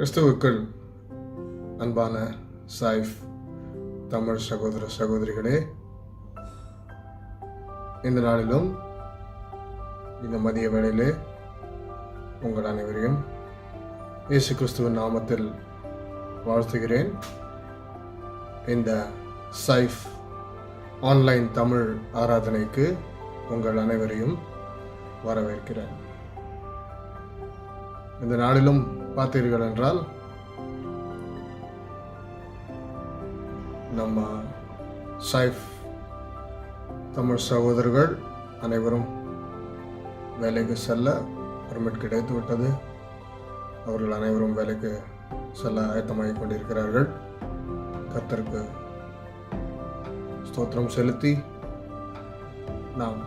கிறிஸ்துவுக்குள் அன்பான சாய்ஃப் தமிழ் சகோதர சகோதரிகளே, இந்த நாளிலும் இந்த மதிய வேளையிலே உங்கள் அனைவரையும் இயேசு கிறிஸ்துவின் நாமத்தில் வாழ்த்துகிறேன். இந்த சாய்ஃப் ஆன்லைன் தமிழ் ஆராதனைக்கு உங்கள் அனைவரையும் வரவேற்கிறேன். இந்த நாளிலும் பார்த்தீர்கள் என்றால் நம்ம சாய்ஃப் தமிழ் சகோதரர்கள் அனைவரும் வேலைக்கு செல்ல பர்மிட் கிடைத்து விட்டது. அவர்கள் அனைவரும் வேலைக்கு செல்ல ஆயத்தமாகிக் கொண்டிருக்கிறார்கள். கர்த்தருக்கு ஸ்தோத்திரம் செலுத்தி நாம்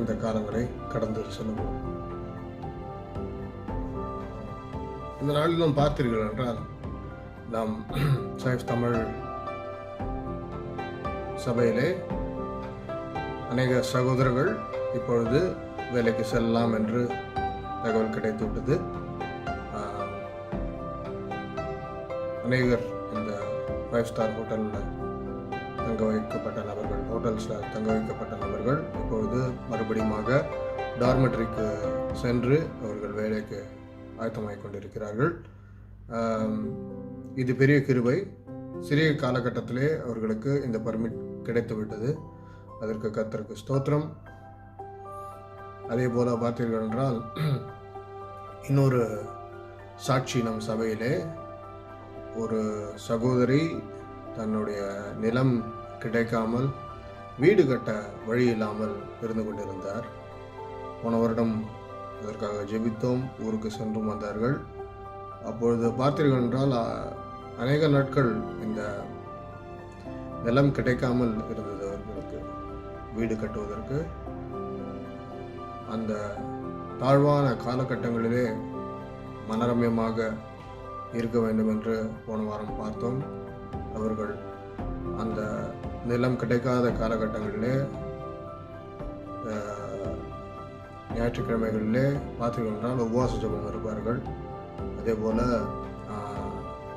இந்த காலங்களை கடந்து செல்லுவோம். இந்த நாளில் நாம் பார்த்தீர்கள் என்றால் நாம் சாய்ஃப் தமிழ் சபையிலே அநேக சகோதரர்கள் இப்பொழுது வேலைக்கு செல்லலாம் என்று தகவல் கிடைத்துவிட்டது. அநேகர் இந்த 5 ஸ்டார் ஹோட்டலில் தங்க வைக்கப்பட்ட நபர்கள், ஹோட்டல்ஸில் தங்க வைக்கப்பட்ட நபர்கள் இப்பொழுது மறுபடியும் டார்மெட்ரிக்கு சென்று அவர்கள் வேலைக்கு ஆயத்தமாகிக் கொண்டிருக்கிறார்கள். இது பெரிய கிருபை. சிறிய காலகட்டத்திலே அவர்களுக்கு இந்த பர்மிட் கிடைத்து விட்டது. அதற்கு கர்த்தருக்கு ஸ்தோத்திரம். அதே போல பார்த்தீர்கள் என்றால் இன்னொரு சாட்சி நம் சபையிலே ஒரு சகோதரி தன்னுடைய நிலம் கிடைக்காமல் வீடு கட்ட வழி இல்லாமல் இருந்து கொண்டிருந்தார். போன வருடம் அதற்காக ஜெபித்தோம், ஊருக்கு சென்றும் வந்தார்கள். அப்பொழுது பார்த்தீர்கள் என்றால் அநேக நாட்கள் இந்த நிலம் கிடைக்காமல் இருந்தது அவர்களுக்கு வீடு கட்டுவதற்கு. அந்த தாழ்வான காலகட்டங்களிலே மனரம்யமாக இருக்க வேண்டும் என்று போன வாரம் பார்த்தோம். அவர்கள் அந்த நிலம் கிடைக்காத காலகட்டங்களிலே ஞாயிற்றுக்கிழமைகளிலே பார்த்தீர்கள் என்றால் உபவாச ஜெபம் இருப்பார்கள். அதே போல்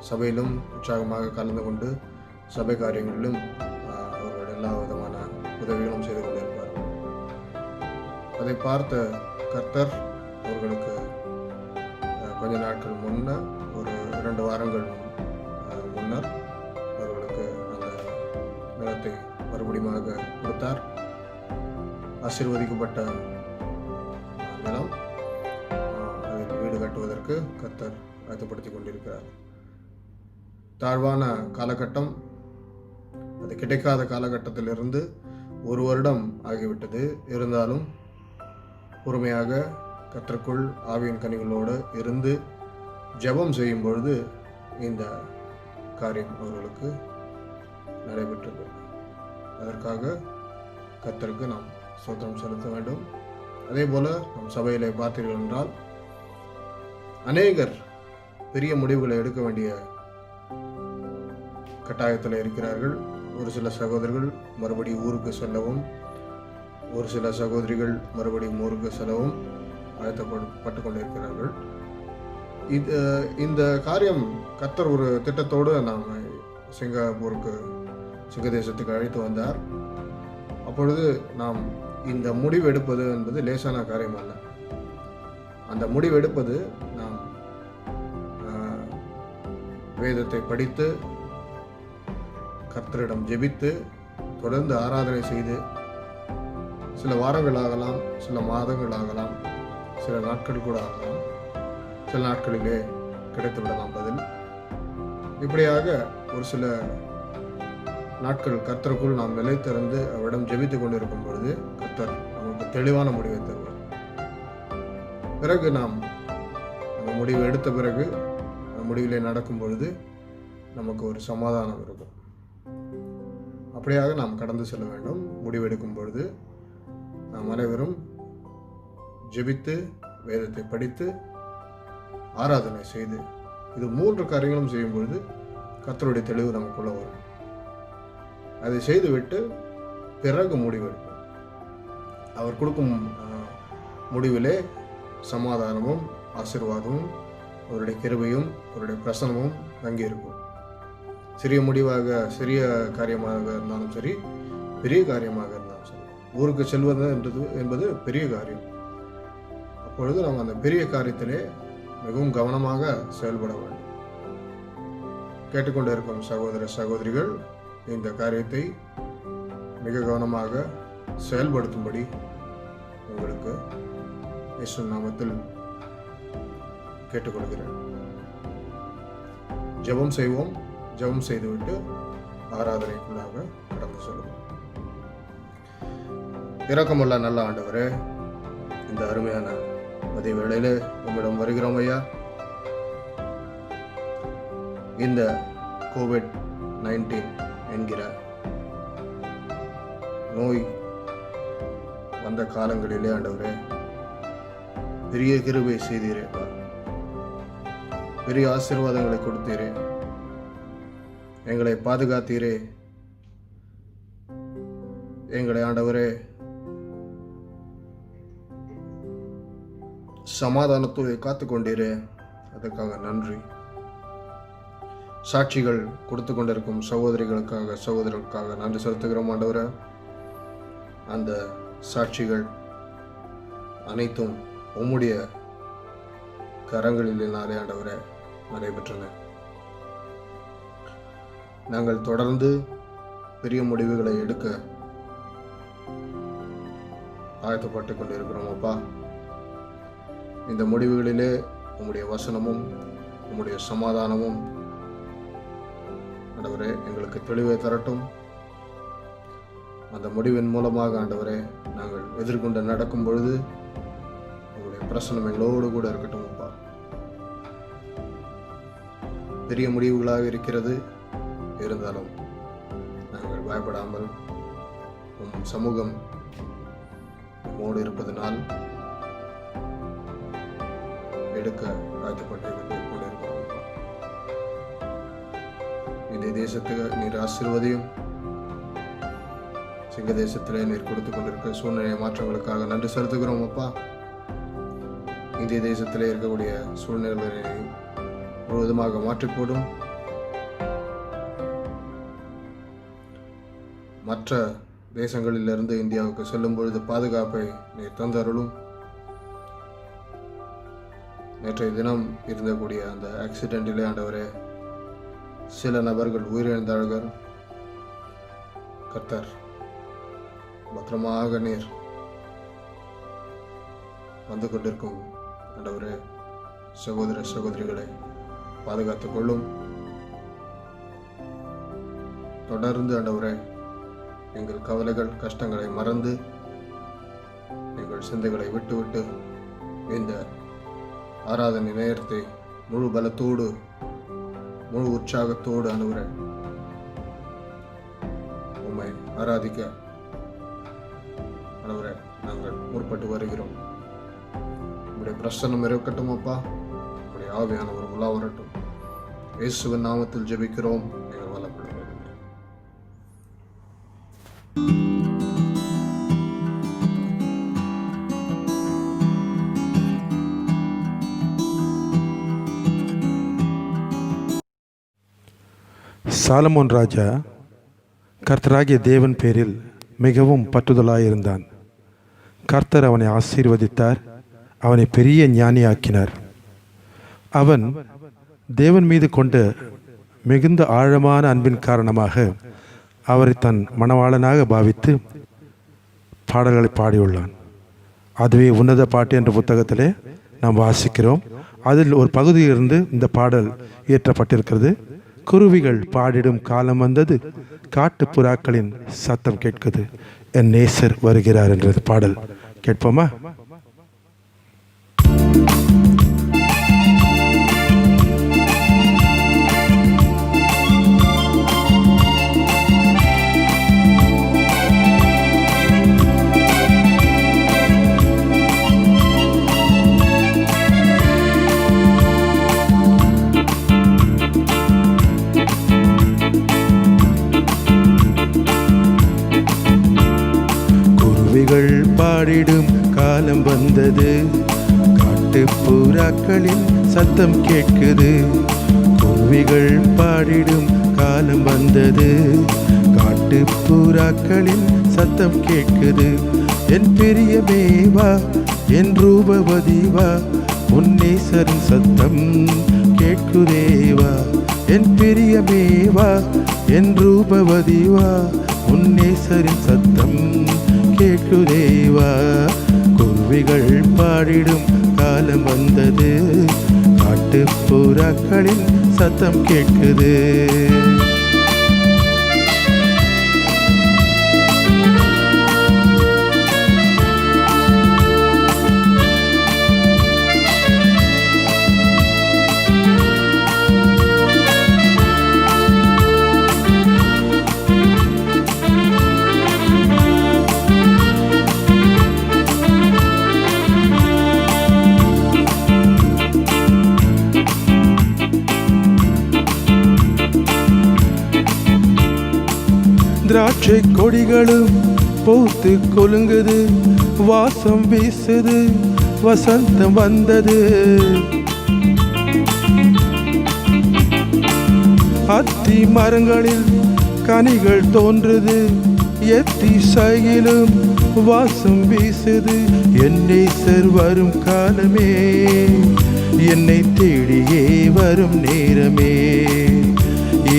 சபையிலும் உற்சாகமாக கலந்து கொண்டு சபை காரியங்களிலும் அவர்கள் எல்லா விதமான உதவிகளும் செய்து கொண்டிருப்பார்கள். அதை பார்த்த கர்த்தர் அவர்களுக்கு கொஞ்ச நாட்கள் முன்னர், ஒரு 2 வாரங்கள் முன்னர் அவர்களுக்கு அந்த நிலத்தை மறுபடியும் கொடுத்தார். ஆசீர்வதிக்கப்பட்ட நிலம், அதில் வீடு கட்டுவதற்கு கர்த்தர் ஆயத்தப்படுத்தி கொண்டிருக்கிறார். தாழ்வான காலகட்டம், அது கிடைக்காத காலகட்டத்திலிருந்து 1 வருடம் ஆகிவிட்டது. இருந்தாலும் பொறுமையாக கர்த்தருக்குள் ஆவியின் கனிகளோடு இருந்து ஜெபம் செய்யும் பொழுது இந்த காரியம் அவர்களுக்கு நடைபெற்றது. அதற்காக கர்த்தருக்கு நாம் ஸ்தோத்திரம் செலுத்த வேண்டும். அதே போல நம் சபையிலே பார்த்தீர்கள் என்றால் அநேகர் பெரிய முடிவுகளை எடுக்க வேண்டிய கட்டாயத்தில் இருக்கிறார்கள். ஒரு சில சகோதரர்கள் மறுபடியும் ஊருக்கு செல்லவும், ஒரு சில சகோதரிகள் மறுபடியும் ஊருக்கு செல்லவும் ஆயத்தப்பட்டு கொண்டிருக்கிறார்கள். இந்த காரியம் கர்த்தர் ஒரு திட்டத்தோடு நாம் சிங்கதேசத்துக்கு அழைத்து வந்தார். அப்பொழுது நாம் இந்த முடிவு எடுப்பது என்பது லேசான காரியம் அல்ல. அந்த முடிவு எடுப்பது நாம் வேதத்தை படித்து, கர்த்தரிடம் ஜெபித்து, தொடர்ந்து ஆராதனை செய்து, சில வாரங்கள் ஆகலாம், சில மாதங்கள் ஆகலாம், சில நாட்கள் கூட ஆகலாம், சில நாட்களிலே கிடைத்துவிடலாம் பதில். இப்படியாக ஒரு சில நாட்கள் கர்த்தருக்குள் நாம் நிலைத்திருந்து அவரிடம் ஜெபித்து கொண்டிருக்கும் பொழுது கர்த்தர் நமக்கு தெளிவான முடிவை தருவார். பிறகு நாம் அந்த முடிவை எடுத்த பிறகு அந்த முடிவிலே நடக்கும் பொழுது நமக்கு ஒரு சமாதானம் இருக்கும். அப்படியாக நாம் கடந்து செல்ல வேண்டும். முடிவெடுக்கும் பொழுது நாம் அனைவரும் ஜெபித்து, வேதத்தை படித்து, ஆராதனை செய்து, இது 3 காரியங்களும் செய்யும் பொழுது கர்த்தருடைய தெளிவு நமக்குள்ள வரும். அதை செய்துவிட்டு பிறகு முடிவெடுப்போம். அவர் கொடுக்கும் முடிவிலே சமாதானமும் ஆசீர்வாதமும் அவருடைய கிருபையும் அவருடைய பிரசனமும் அங்கே இருக்கும். சிறிய முடிவாக, சிறிய காரியமாக இருந்தாலும் சரி, பெரிய காரியமாக இருந்தாலும் சரி, ஊருக்கு செல்வது என்பது பெரிய காரியம். அப்பொழுது நாம் அந்த பெரிய காரியத்திலே மிகவும் கவனமாக செயல்பட வேண்டும். கேட்டுக்கொண்டு இருக்கும் சகோதர சகோதரிகள் இந்த காரியத்தை மிக கவனமாக செயல்படுத்தும்படி உங்களுக்கு இயேசு நாமத்தில் கேட்டுக்கொள்கிறேன். ஜெபம் செய்வோம். ஜெபம் செய்துவிட்டு ஆராதனைக்குள்ளாக கடந்து செல்வோம். இரக்கமுள்ள நல்ல ஆண்டவரே, இந்த அருமையான மதிய வேளையில உம்மிடம் வருகிறோம் ஐயா. இந்த COVID-19 என்கிற நோய் வந்த காலங்களிலே ஆண்டவரே பெரிய கிருபை செய்தீரே, பெரிய ஆசீர்வாதங்களை கொடுத்தீரே, எங்களை பாதுகாத்தீரே, எங்களை ஆண்டவரே சமாதானத்தோடு காத்துக்கொண்டீரே, அதற்காக நன்றி. சாட்சிகள் கொடுத்து கொண்டிருக்கும் சகோதரிகளுக்காக, சகோதரர்களுக்காக நன்றி செலுத்துகிறோம் ஆண்டவரே. அந்த சாட்சிகள் அனைத்தும் உம்முடைய கரங்களினாலே ஆண்டவரே நடைபெற்றன. நாங்கள் தொடர்ந்து பெரிய முடிவுகளை எடுக்க ஆயத்தப்பட்டு கொண்டிருக்கிறோம் அப்பா. இந்த முடிவுகளிலே உம்முடைய வசனமும் உம்முடைய சமாதானமும் ஆண்டவரே எங்களுக்கு தெளிவை தரட்டும். அந்த முடிவின் மூலமாக ஆண்டவரே நாங்கள் எதிர்கொண்டு நடக்கும் பொழுது உங்களுடைய பிரசனம் எங்களோடு கூட இருக்கட்டும் அப்பா. பெரிய முடிவுகளாக இருக்கிறது, இருந்தாலும் நாங்கள் பயப்படாமல் உம் சமூகம் நம்மோடு இருப்பதனால் எடுக்க ஆயத்தப்பட்டு கொண்டிருக்கிறோம். இந்த தேசத்துக்கு நீர் ஆசீர்வதியும். சிங்க தேசத்திலே நீர் கொடுத்து கொண்டிருக்கிற சூழ்நிலை மாற்றங்களுக்காக நன்றி செலுத்துகிறோம் அப்பா. இந்திய தேசத்திலே இருக்கக்கூடிய சூழ்நிலைகளை முழுவதுமாக மாற்றிப்போடும். மற்ற தேசங்களிலிருந்து இந்தியாவுக்கு செல்லும் பொழுது பாதுகாப்பை நீர் தந்தருளும். நேற்றைய தினம் இருந்தக்கூடிய அந்த ஆக்சிடென்டிலே ஆண்டவரே சில நபர்கள் உயிரிழந்தார்கள். கர்த்தர் பத்திரமாக நீர் வந்து கொண்டிருக்கும் ஆண்டவரே சகோதர சகோதரிகளை பாதுகாத்துக் கொள்ளும். தொடர்ந்து ஆண்டவரே எங்கள் கவலைகள் கஷ்டங்களை மறந்து எங்கள் சிந்தைகளை விட்டுவிட்டு இந்த ஆராதனை நேரத்தை முழு பலத்தோடு முழு உற்சாகத்தோடு ஆண்டவரே உம்மை ஆராதிக்க ஆண்டவரே நாங்கள் முற்பட்டு வருகிறோம். உங்களுடைய பிரசன்னம் இருக்கட்டும் அப்பா. உங்களுடைய ஆவியானவர் உலா வரட்டும். இயேசுவின் நாமத்தில் ஜெபிக்கிறோம் எங்கள் வல்லமையுள்ள பிதாவே. சாலமோன் ராஜா கர்த்தராகிய தேவன் பேரில் மிகவும் பற்றுதலாயிருந்தான். கர்த்தர் அவனை ஆசீர்வதித்தார், அவனை பெரிய ஞானியாக்கினார். அவன் தேவன் மீது கொண்ட மிகுந்த ஆழமான அன்பின் காரணமாக அவரை தன் மணவாளனாக பாவித்து பாடல்களை பாடியுள்ளான். அதுவே உன்னத பாட்டு என்ற புத்தகத்திலே நாம் வாசிக்கிறோம். அதில் ஒரு பகுதியிலிருந்து இந்த பாடல் இயற்றப்பட்டிருக்கிறது. குருவிகள் பாடிடும் காலம் வந்தது, காட்டு புறாக்களின் சத்தம் கேட்குது, என் நேசர் வருகிறார் என்ற பாடல் கேட்போமா? பாடிடும் காலம் வந்தது, காட்டு காட்டுப்புறாக்களின் சத்தம் கேட்குது, குருவிகள் பாடிடும் காலம் வந்தது. காட்டுப்புறாக்களின் சத்தம் கேட்குது. என் பிரியமேவா, என் ரூபவதிவா, உன் நேசரின் சத்தம் கேட்குதேவா. என் பிரியமேவா, என் ரூபவதிவா, உன் நேசரின் சத்தம் கேட்குதேவா. குருவிகள் பாடிடும் காலம் வந்தது, காட்டுப்புறாக்களின் சத்தம் கேட்குது. திராட்சை கொடிகளும் பூத்து கொலுங்குது, வாசம் வீசுது, வசந்தம் வந்தது. அத்தி மரங்களில் கனிகள் தோன்றுது, எத்திசையிலும் வாசம் வீசுது. என் நேசர் வரும் காலமே, என்னை தேடியே வரும் நேரமே.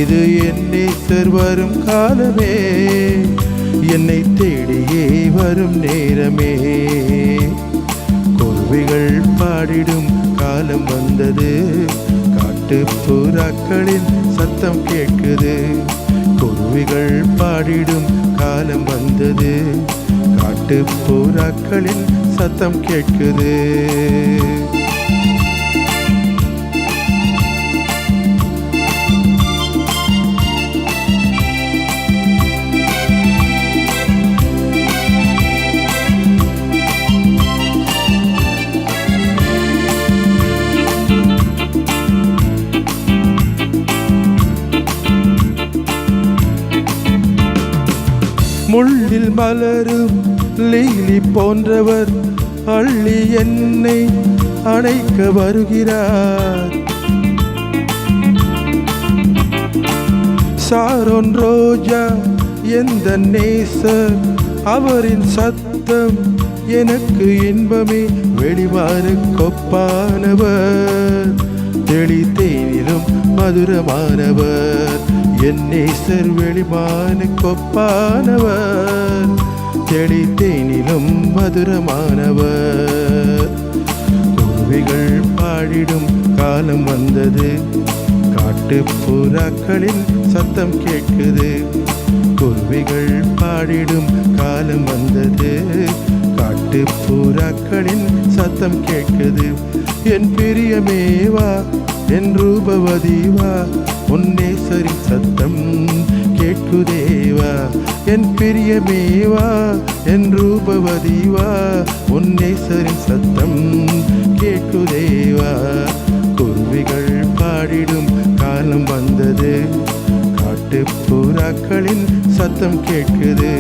இது என் நேசர் வரும் காலமே, என்னை தேடியே வரும் நேரமே. குருவிகள் பாடிடும் காலம் வந்தது, காட்டுப்புறாக்களின் சத்தம் கேட்குது. குருவிகள் பாடிடும் காலம் வந்தது, காட்டுப்புறாக்களின் சத்தம் கேட்குது. முள்ளில் மலரும் லீலி போன்றவர் அள்ளி என்னை அணைக்க வருகிறார். சாரோன் ரோஜா எந்த நேசர், அவரின் சத்தம் எனக்கு இன்பமே. வெளிவாறு கொப்பானவர், தெளி தேனிலும் மதுரமானவர். என் நேசர் வெளிமான கொப்பானவர், தெளி தேனிலும் மதுரமானவர். குருவிகள் பாடிடும் காலம் வந்தது, காட்டுப்புறாக்களின் சத்தம் கேட்குது. குருவிகள் பாடிடும் காலம் வந்தது, காட்டுப்புறாக்களின் சத்தம் கேட்குது. என் பிரியமேவா, என் ரூபவதிவா, உன் நேசரின் சத்தம் கேட்குதேவா. என் பிரியமேவா, என் ரூபவதிவா, உன் நேசரின் சத்தம் கேட்குதேவா. குருவிகள் பாடிடும் காலம் வந்தது, காட்டுப்புறாக்களின் சத்தம் கேட்குது.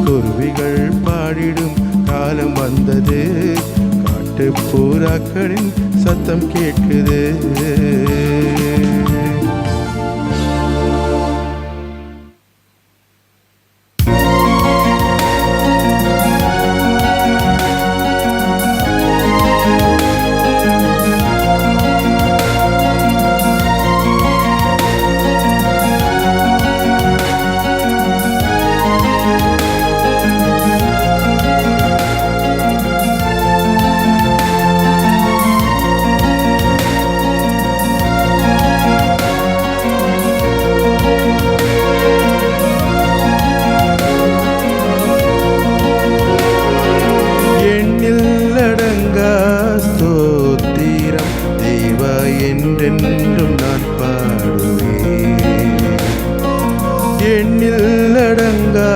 குருவிகள் பாடிடும் காலம் வந்தது, காட்டுப்புறாக்களின் சத்தம் கேட்குது. என்றென்றும் நான் பாடுவேன். எண்ணில் அடங்கா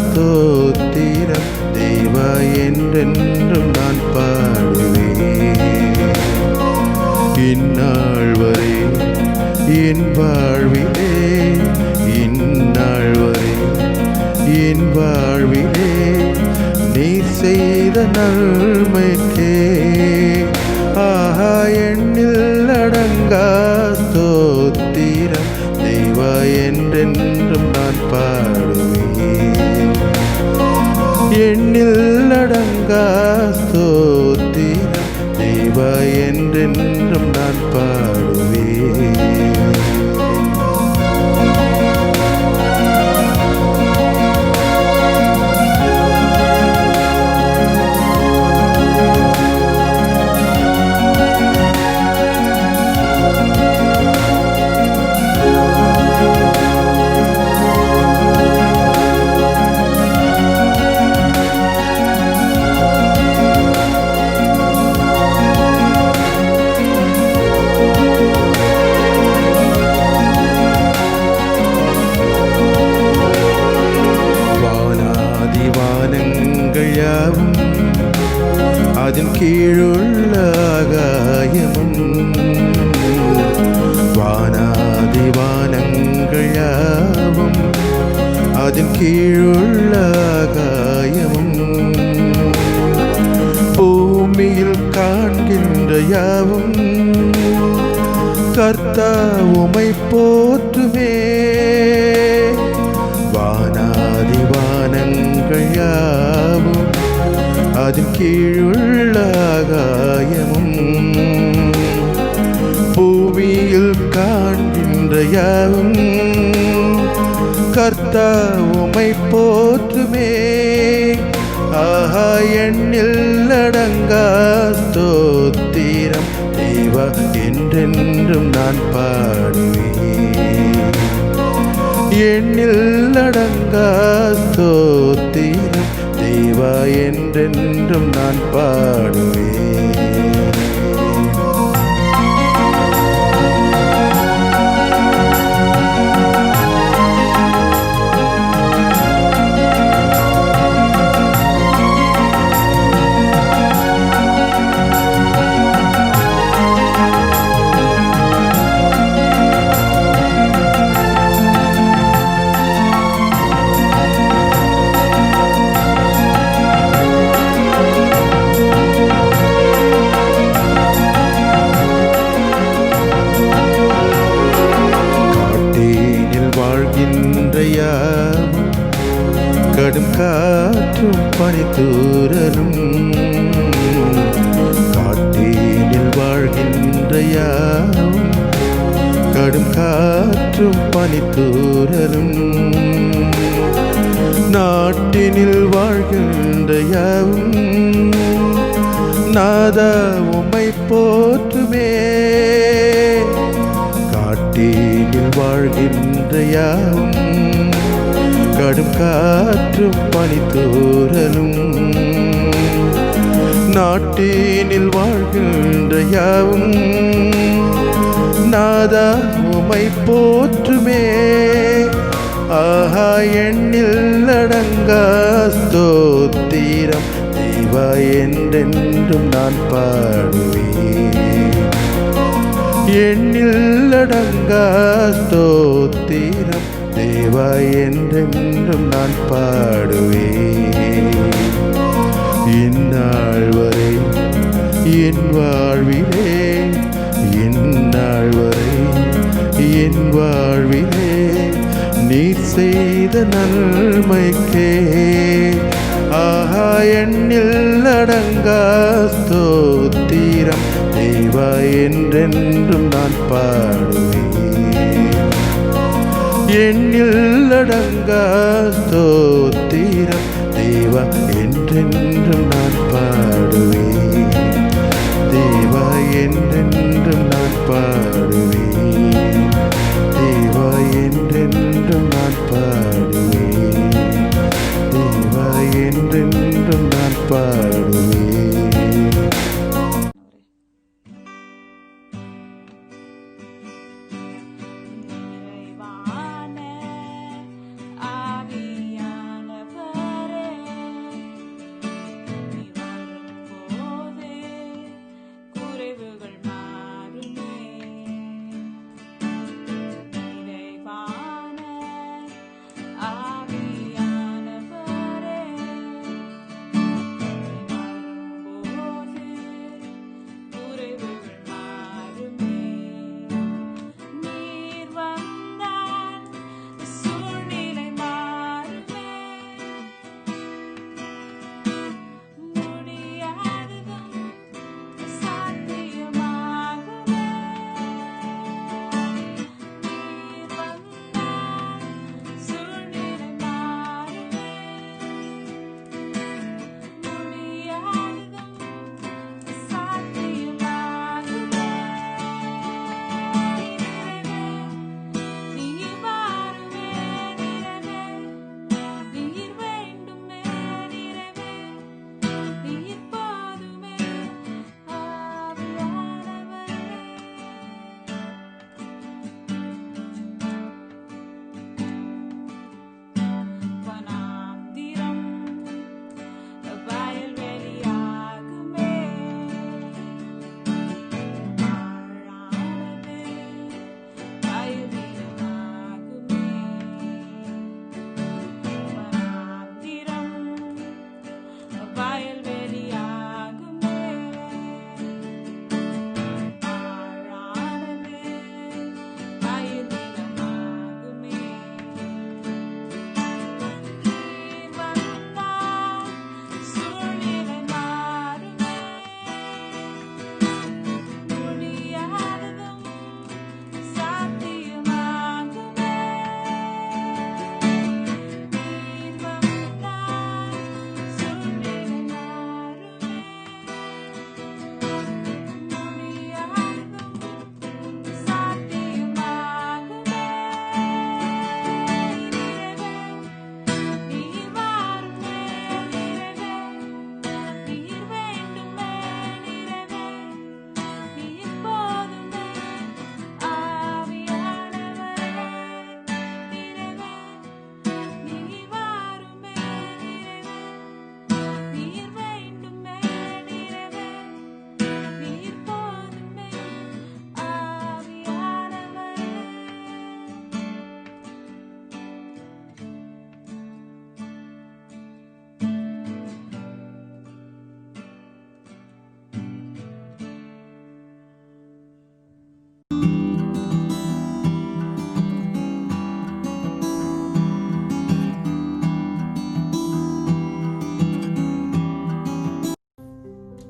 ஸ்தோத்திரம் தேவா, என்றென்றும் நான் பாடுவேன். இந்நாள் வரை என் வாழ்விலே, இந்நாள் வரை என் வாழ்விலே நீ செய்த நன்மைக்கே என்றென்றும் நான் பாடுவேன். எண்ணில் அடங்கா ஸ்தோத்திரம் தேவா என்றென்றும் நான் பாடுவேன். அதன் கீழுள்ள ஆகாயமும் வானாதி வானங்கள் யாவும் அதன் கீழுள்ள ஆகாயமும் பூமியில் காண்கின்ற யாவும் கர்த்தா உம்மை போற்றுமே. வானாதி வானங்கள் யாவும் அதன் கீழுள்ள ஆகாயமும் பூமியில் காண்கின்ற யாவும் கர்த்தா உம்மை போற்றுமே. ஆஹா எண்ணில் அடங்கா ஸ்தோத்திரம் தேவா என்றென்றும் நான் பாடுவேன். எண்ணில் அடங்கா ஸ்தோத்திரம் தேவா என்றென்றும் நான் பாடுவேன். கடும் காற்றும் பனித்தூறலும் காட்டீனில் வாழ்கின்ற யாவும் கடும் காற்றும் பனித்தூறலும் நாட்டினில் வாழ்கின்ற யாவும் நாதா உம்மை போற்றுமே. காட்டீனில் வாழ்கின்ற யாவும் கடும் காற்றும் பனித்தூறலும் நாட்டினில் வாழ்கின்ற யாவும் நாதா உம்மை போற்றுமே. ஆஹா எண்ணில் அடங்கா ஸ்தோத்திரம் தேவா என்றென்றும் நான் பாடுவேன். எண்ணில் அடங்கா ஸ்தோத்திரம் தேவா என்றென்றும் நான் பாடுவேன். இந்நாள் வரை என் வாழ்விலே இந்நாள் வரை என் வாழ்விலே நீர் செய்த நன்மைக்கே ஆஹா எண்ணில் அடங்கா ஸ்தோத்திரம் தேவா என்றென்றும் நான் பாடுவேன். எண்ணில் அடங்கா ஸ்தோத்திரம் தேவா என்றென்றும் நான் பாடுவேன். தேவா என்றென்றும் நான் பாடுவேன். தேவா என்றென்றும் நான் பாடுவேன். தேவா என்றென்றும் நான் பாடுவேன்.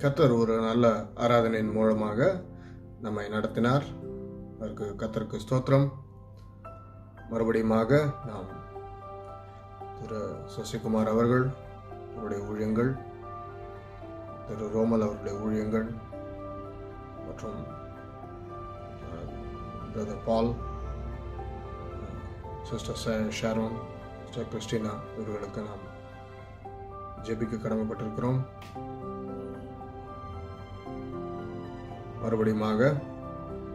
கர்த்தர் ஒரு நல்ல ஆராதனையின் மூலமாக நம்மை நடத்தினார். அதற்கு கர்த்தருக்கு ஸ்தோத்திரம். மறுபடியுமாக நாம் திரு சசிகுமார் அவர்கள் அவருடைய ஊழியங்கள், திரு ரோமல் அவருடைய ஊழியங்கள் மற்றும் பிரதர் பால், சிஸ்டர் ஷாரோன், சிஸ்டர் கிறிஸ்டினா இவர்களுக்கு நாம் ஜெபிக்க கடமைப்பட்டிருக்கிறோம். மறுபடியுமாக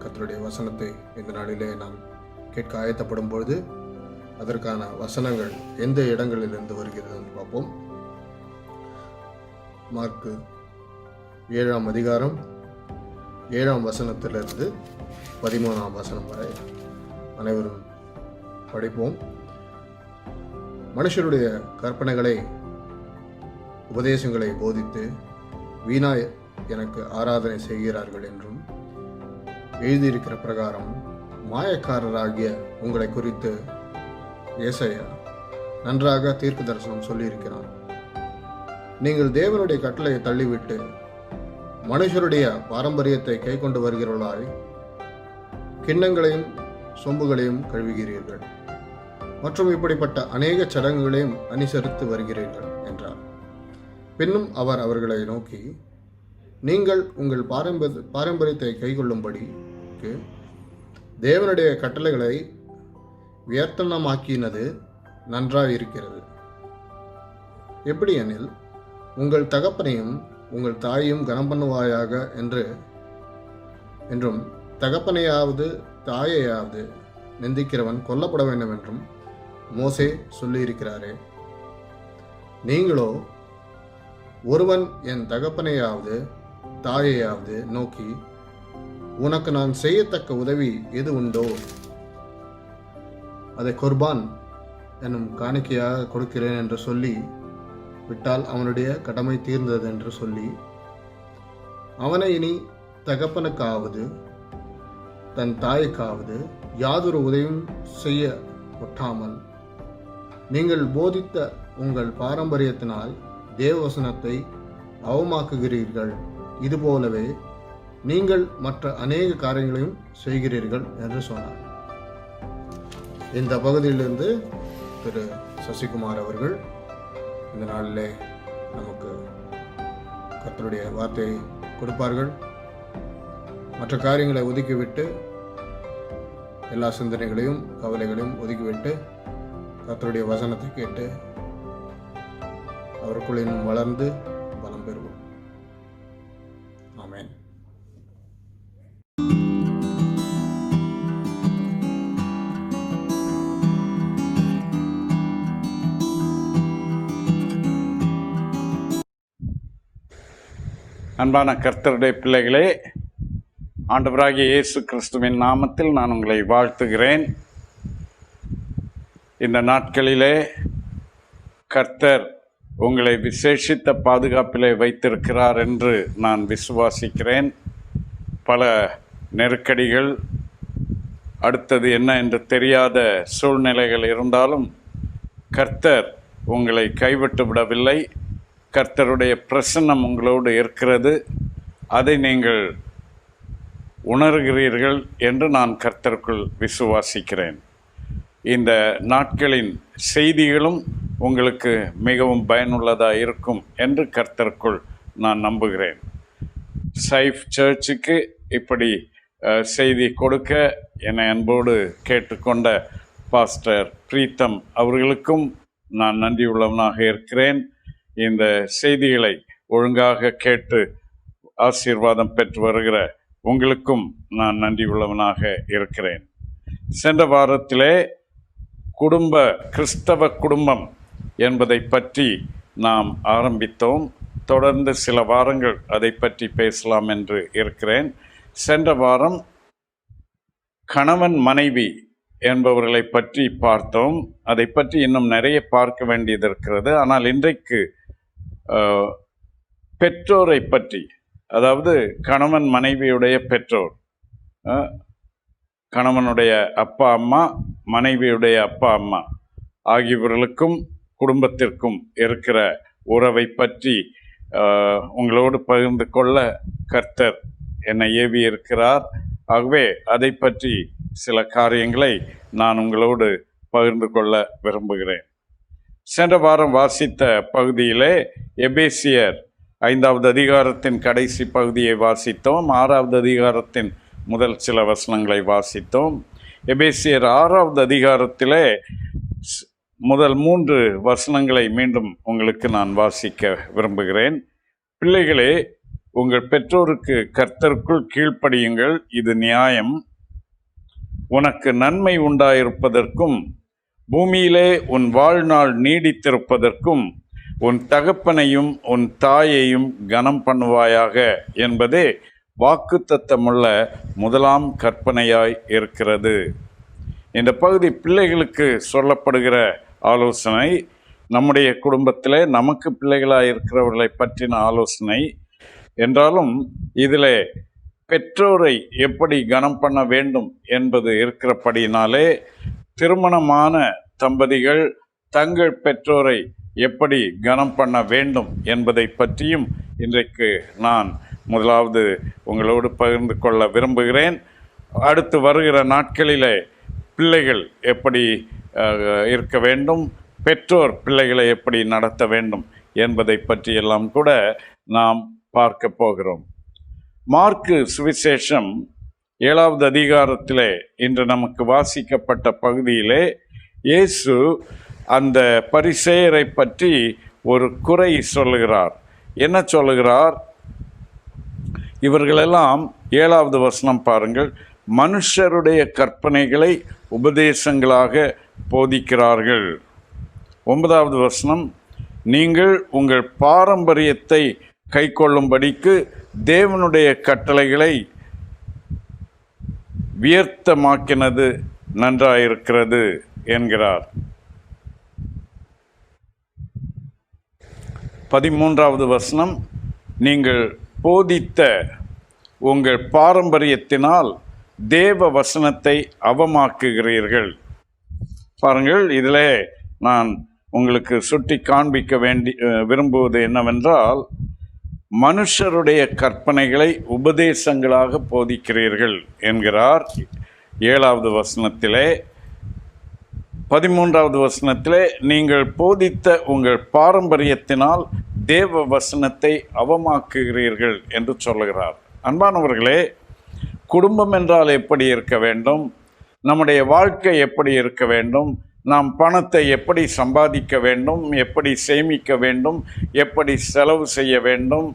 கர்த்தருடைய வசனத்தை இந்த நாளிலே நாம் கேட்க ஆயத்தப்படும் பொழுது அதற்கான வசனங்கள் எந்த இடங்களிலிருந்து வருகிறது என்று பார்ப்போம். மார்க்கு 7ஆம் அதிகாரம் 7ஆம் வசனத்திலிருந்து 13ஆம் வசனம் வரை அனைவரும் படிப்போம். மனுஷருடைய கற்பனைகளை உபதேசங்களை போதித்து வீணாய் எனக்கு ஆராதனை செய்கிறார்கள் என்றும் எழுதியிருக்கிற பிரகாரம் மாயக்காரராகிய உங்களை குறித்து ஏசாயா நன்றாக தீர்க்க தரிசனம் சொல்லியிருக்கிறான். நீங்கள் தேவனுடைய கட்டளையை தள்ளிவிட்டு மனுஷருடைய பாரம்பரியத்தை கை கொண்டு வருகிறவர்களாய் கிண்ணங்களையும் சொம்புகளையும் கழுவுகிறீர்கள் மற்றும் இப்படிப்பட்ட அநேக சடங்குகளையும் அனுசரித்து வருகிறீர்கள் என்றார். பின்னும் அவர் அவர்களை நோக்கி, நீங்கள் உங்கள் பாரம்பரியத்தை கைக்கொள்ளும்படிக்கு தேவனுடைய கட்டளைகளை வியர்த்தனமாக்கினது நன்றாயிருக்கிறது. எப்படி எனில், உங்கள் தகப்பனையும் உங்கள் தாயையும் கனம் பண்ணுவாயாக என்றும் தகப்பனையாவது தாயையாவது நிந்திக்கிறவன் கொல்லப்பட வேண்டும் என்றும் மோசே சொல்லியிருக்கிறாரே. நீங்களோ, ஒருவன் என் தகப்பனையாவது தாயையாவது நோக்கி, உனக்கு நான் செய்யத்தக்க உதவி எது உண்டோ அதை குர்பான் என்னும் காணிக்கையாக கொடுக்கிறேன் என்று சொல்லி விட்டால் அவனுடைய கடமை தீர்ந்தது என்று சொல்லி அவனை இனி தகப்பனுக்காவது தன் தாய்க்காவது யாதொரு உதவியும் செய்ய ஒட்டாமல் நீங்கள் போதித்த உங்கள் பாரம்பரியத்தினால் தேவவசனத்தை அவமாக்குகிறீர்கள். இதுபோலவே நீங்கள் மற்ற அநேக காரியங்களையும் செய்கிறீர்கள் என்று சொன்னார். இந்த பகுதியிலிருந்து திரு சசிகுமார் அவர்கள் இந்த நாளிலே நமக்கு கர்த்தருடைய வார்த்தையை கொடுப்பார்கள். மற்ற காரியங்களை ஒதுக்கிவிட்டு, எல்லா சிந்தனைகளையும் கவலைகளையும் ஒதுக்கிவிட்டு கர்த்தருடைய வசனத்தை கேட்டு அவருக்குள் இன்னும் வளர்ந்து பலம் பெறுவோம். ஆமென். அன்பான கர்த்தருடைய பிள்ளைகளே, ஆண்டவராகிய இயேசு கிறிஸ்துவின் நாமத்தில் நான் உங்களை வாழ்த்துகிறேன். இந்த நாட்களிலே கர்த்தர் உங்களை விசேஷித்த பாதுகாப்பிலே வைத்திருக்கிறார் என்று நான் விசுவாசிக்கிறேன். பல நெருக்கடிகள், அடுத்தது என்ன என்று தெரியாத சூழ்நிலைகள் இருந்தாலும் கர்த்தர் உங்களை கைவிட்டு விடவில்லை. கர்த்தருடைய பிரசன்னம் உங்களோடு இருக்கிறது. அதை நீங்கள் உணர்கிறீர்கள் என்று நான் கர்த்தருக்குள் விசுவாசிக்கிறேன். இந்த நாட்களின் செய்திகளும் உங்களுக்கு மிகவும் பயனுள்ளதாக இருக்கும் என்று கர்த்தருக்குள் நான் நம்புகிறேன். சைஃப் சர்ச்சுக்கு இப்படி செய்தி கொடுக்க என்னை அன்போடு கேட்டுக்கொண்ட பாஸ்டர் பிரீத்தம் அவர்களுக்கும் நான் நன்றியுள்ளவனாக இருக்கிறேன். இந்த செய்திகளை ஒழுங்காக கேட்டு ஆசீர்வாதம் பெற்று வருகிற உங்களுக்கும் நான் நன்றியுள்ளவனாக இருக்கிறேன். சென்ற வாரத்திலே கிறிஸ்தவ குடும்பம் என்பதை பற்றி நாம் ஆரம்பித்தோம். தொடர்ந்து சில வாரங்கள் அதை பற்றி பேசலாம் என்று இருக்கிறேன். சென்ற வாரம் கணவன் மனைவி என்பவர்களை பற்றி பார்த்தோம். அதை பற்றி இன்னும் நிறைய பார்க்க வேண்டியது இருக்கிறது. ஆனால் இன்றைக்கு பெற்றோரை பற்றி, அதாவது கணவன் மனைவியுடைய பெற்றோர், கணவனுடைய அப்பா அம்மா, மனைவியுடைய அப்பா அம்மா ஆகியவர்களுக்கும் குடும்பத்திற்கும் இருக்கிற உறவை பற்றி உங்களோடு பகிர்ந்து கொள்ள கர்த்தர் என்னை ஏவி இருக்கிறார். ஆகவே அதை பற்றி சில காரியங்களை நான் உங்களோடு பகிர்ந்து கொள்ள விரும்புகிறேன். சென்ற வாரம் வாசித்த பகுதியிலே எபேசியர் 5வது அதிகாரத்தின் கடைசி பகுதியை வாசித்தோம். 6வது அதிகாரத்தின் முதல் சில வசனங்களை வாசித்தோம். எபேசியர் 6வது அதிகாரத்திலே முதல் 3 வசனங்களை மீண்டும் உங்களுக்கு நான் வாசிக்க விரும்புகிறேன். பிள்ளைகளே, உங்கள் பெற்றோருக்கு கர்த்தருக்குள் கீழ்ப்படியுங்கள், இது நியாயம். உனக்கு நன்மை உண்டாயிருப்பதற்கும் பூமியிலே உன் வாழ்நாள் நீடித்திருப்பதற்கும் உன் தகப்பனையும் உன் தாயையும் கனம் பண்ணுவாயாக என்பதே வாக்குத்தத்தமுள்ள முதலாம் கற்பனையாய் இருக்கிறது. இந்த பகுதி பிள்ளைகளுக்கு சொல்லப்படுகிற ஆலோசனை. நம்முடைய குடும்பத்திலே நமக்கு பிள்ளைகளாக இருக்கிறவர்களை பற்றின ஆலோசனை என்றாலும் இதில் பெற்றோரை எப்படி கனம் பண்ண வேண்டும் என்பது இருக்கிறபடினாலே திருமணமான தம்பதிகள் தங்கள் பெற்றோரை எப்படி கனம் பண்ண வேண்டும் என்பதை பற்றியும் இன்றைக்கு நான் முதலாவது உங்களோடு பகிர்ந்து கொள்ள விரும்புகிறேன். அடுத்து வருகிற நாட்களிலே பிள்ளைகள் எப்படி இருக்க வேண்டும், பெற்றோர் பிள்ளைகளை எப்படி நடத்த வேண்டும் என்பதை பற்றியெல்லாம் கூட நாம் பார்க்க போகிறோம். மார்க்கு சுவிசேஷம் 7வது அதிகாரத்திலே இன்று நமக்கு வாசிக்கப்பட்ட பகுதியிலே இயேசு அந்த பரிசேயரை பற்றி ஒரு குறை சொல்லுகிறார். என்ன சொல்லுகிறார்? இவர்களெல்லாம் 7வது வசனம் பாருங்கள். மனுஷருடைய கற்பனைகளை உபதேசங்களாக போதிக்கிறார்கள். 9வது வசனம், நீங்கள் உங்கள் பாரம்பரியத்தை கைக்கொள்ளும்படிக்கு தேவனுடைய கட்டளைகளை வியர்த்தமாக்கினது நன்றாயிருக்கிறது என்கிறார். 13வது வசனம், நீங்கள் போதித்த உங்கள் பாரம்பரியத்தினால் தேவ வசனத்தை அவமாக்குகிறீர்கள். பாருங்கள், இதில் நான் உங்களுக்கு சுட்டி காண்பிக்க விரும்புவது என்னவென்றால், மனுஷருடைய கற்பனைகளை உபதேசங்களாக போதிக்கிறீர்கள் என்கிறார் 7வது வசனத்திலே. 13வது வசனத்திலே, நீங்கள் போதித்த உங்கள் பாரம்பரியத்தினால் தேவ வசனத்தை அவமாக்குகிறீர்கள் என்று சொல்லுகிறார். அன்பானவர்களே, குடும்பம் என்றால் எப்படி இருக்க வேண்டும், நம்முடைய வாழ்க்கை எப்படி இருக்க வேண்டும், நாம் பணத்தை எப்படி சம்பாதிக்க வேண்டும், எப்படி சேமிக்க வேண்டும், எப்படி செலவு செய்ய வேண்டும்,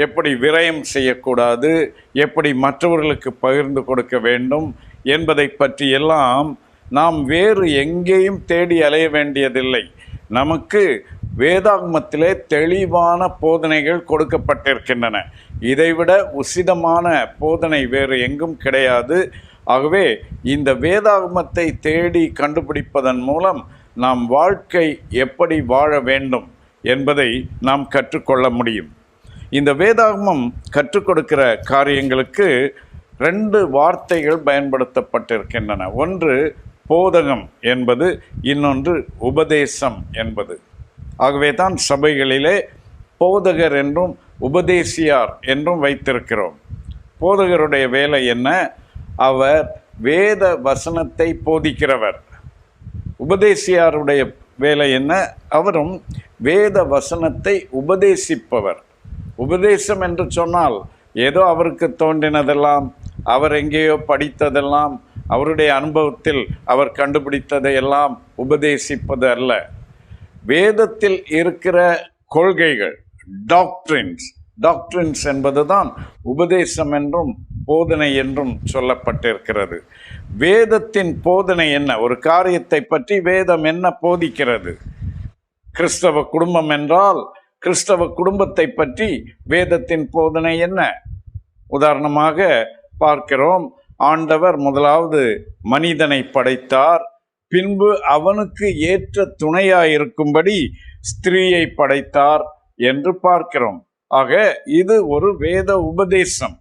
எப்படி விரயம் செய்யக்கூடாது, எப்படி மற்றவர்களுக்கு பகிர்ந்து கொடுக்க வேண்டும் என்பதை பற்றியெல்லாம் நாம் வேறு எங்கேயும் தேடி அலைய வேண்டியதில்லை. நமக்கு வேதாகமத்திலே தெளிவான போதனைகள் கொடுக்கப்பட்டிருக்கின்றன. இதைவிட உசிதமான போதனை வேறு எங்கும் கிடையாது. ஆகவே இந்த வேதாகமத்தை தேடி கண்டுபிடிப்பதன் மூலம் நாம் வாழ்க்கை எப்படி வாழ வேண்டும் என்பதை நாம் கற்றுக்கொள்ள முடியும். இந்த வேதாகமம் கற்றுக் கொடுக்கிற காரியங்களுக்கு 2 வார்த்தைகள் பயன்படுத்தப்பட்டிருக்கின்றன. ஒன்று போதகம் என்பது, இன்னொன்று உபதேசம் என்பது. ஆகவே தான் சபைகளிலே போதகர் என்றும் உபதேசியார் என்றும் வைத்திருக்கிறோம். போதகருடைய வேலை என்ன? அவர் வேத வசனத்தை போதிக்கிறவர். உபதேசியாருடைய வேலை என்ன? அவரும் வேத வசனத்தை உபதேசிப்பவர். உபதேசம் என்று சொன்னால் ஏதோ அவருக்கு தோன்றினதெல்லாம், அவர் எங்கேயோ படித்ததெல்லாம், அவருடைய அனுபவத்தில் அவர் கண்டுபிடித்ததையெல்லாம் உபதேசிப்பது அல்ல. வேதத்தில் இருக்கிற கொள்கைகள், டாக்ட்ரின்ஸ் என்பதுதான் உபதேசம் என்றும் போதனை என்றும் சொல்லப்பட்டிருக்கிறது. வேதத்தின் போதனை என்ன? ஒரு காரியத்தை பற்றி வேதம் என்ன போதிக்கிறது? கிறிஸ்தவ குடும்பம் என்றால் கிறிஸ்தவ குடும்பத்தை பற்றி வேதத்தின் போதனை என்ன? உதாரணமாக பார்க்கிறோம், ஆண்டவர் முதலாவது மனிதனை படைத்தார், பின்பு அவனுக்கு ஏற்ற துணையாயிருக்கும்படி ஸ்திரீயை படைத்தார் என்று பார்க்கிறோம். ஆக இது ஒரு வேத உபதேசம்.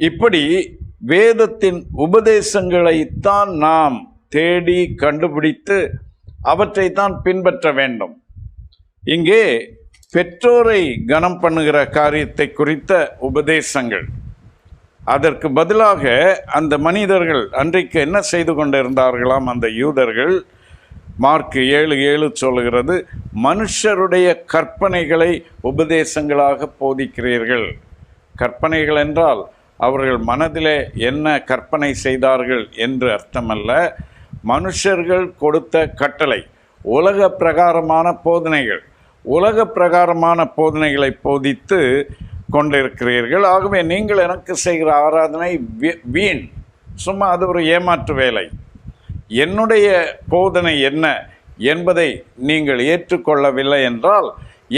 இப்படி வேதத்தின் உபதேசங்களைத்தான் நாம் தேடி கண்டுபிடித்து அவற்றை தான் பின்பற்ற வேண்டும். இங்கே பெற்றோரை கனம் பண்ணுகிற காரியத்தை குறித்த உபதேசங்கள். அதற்கு பதிலாக அந்த மனிதர்கள் அன்றைக்கு என்ன செய்து கொண்டிருந்தார்களாம்? அந்த யூதர்கள், மார்க் 7:7 சொல்லுகிறது, மனுஷருடைய கற்பனைகளை உபதேசங்களாக போதிக்கிறீர்கள். கற்பனைகள் என்றால் அவர்கள் மனதிலே என்ன கற்பனை செய்தார்கள் என்று அர்த்தமல்ல. மனுஷர்கள் கொடுத்த கட்டளை, உலக பிரகாரமான போதனைகள், உலக பிரகாரமான போதனைகளை போதித்து கொண்டிருக்கிறீர்கள். ஆகவே நீங்கள் எனக்கு செய்கிற ஆராதனை வீண், சும்மா அது ஒரு ஏமாற்று வேலை. என்னுடைய போதனை என்ன என்பதை நீங்கள் ஏற்றுக்கொள்ளவில்லை என்றால்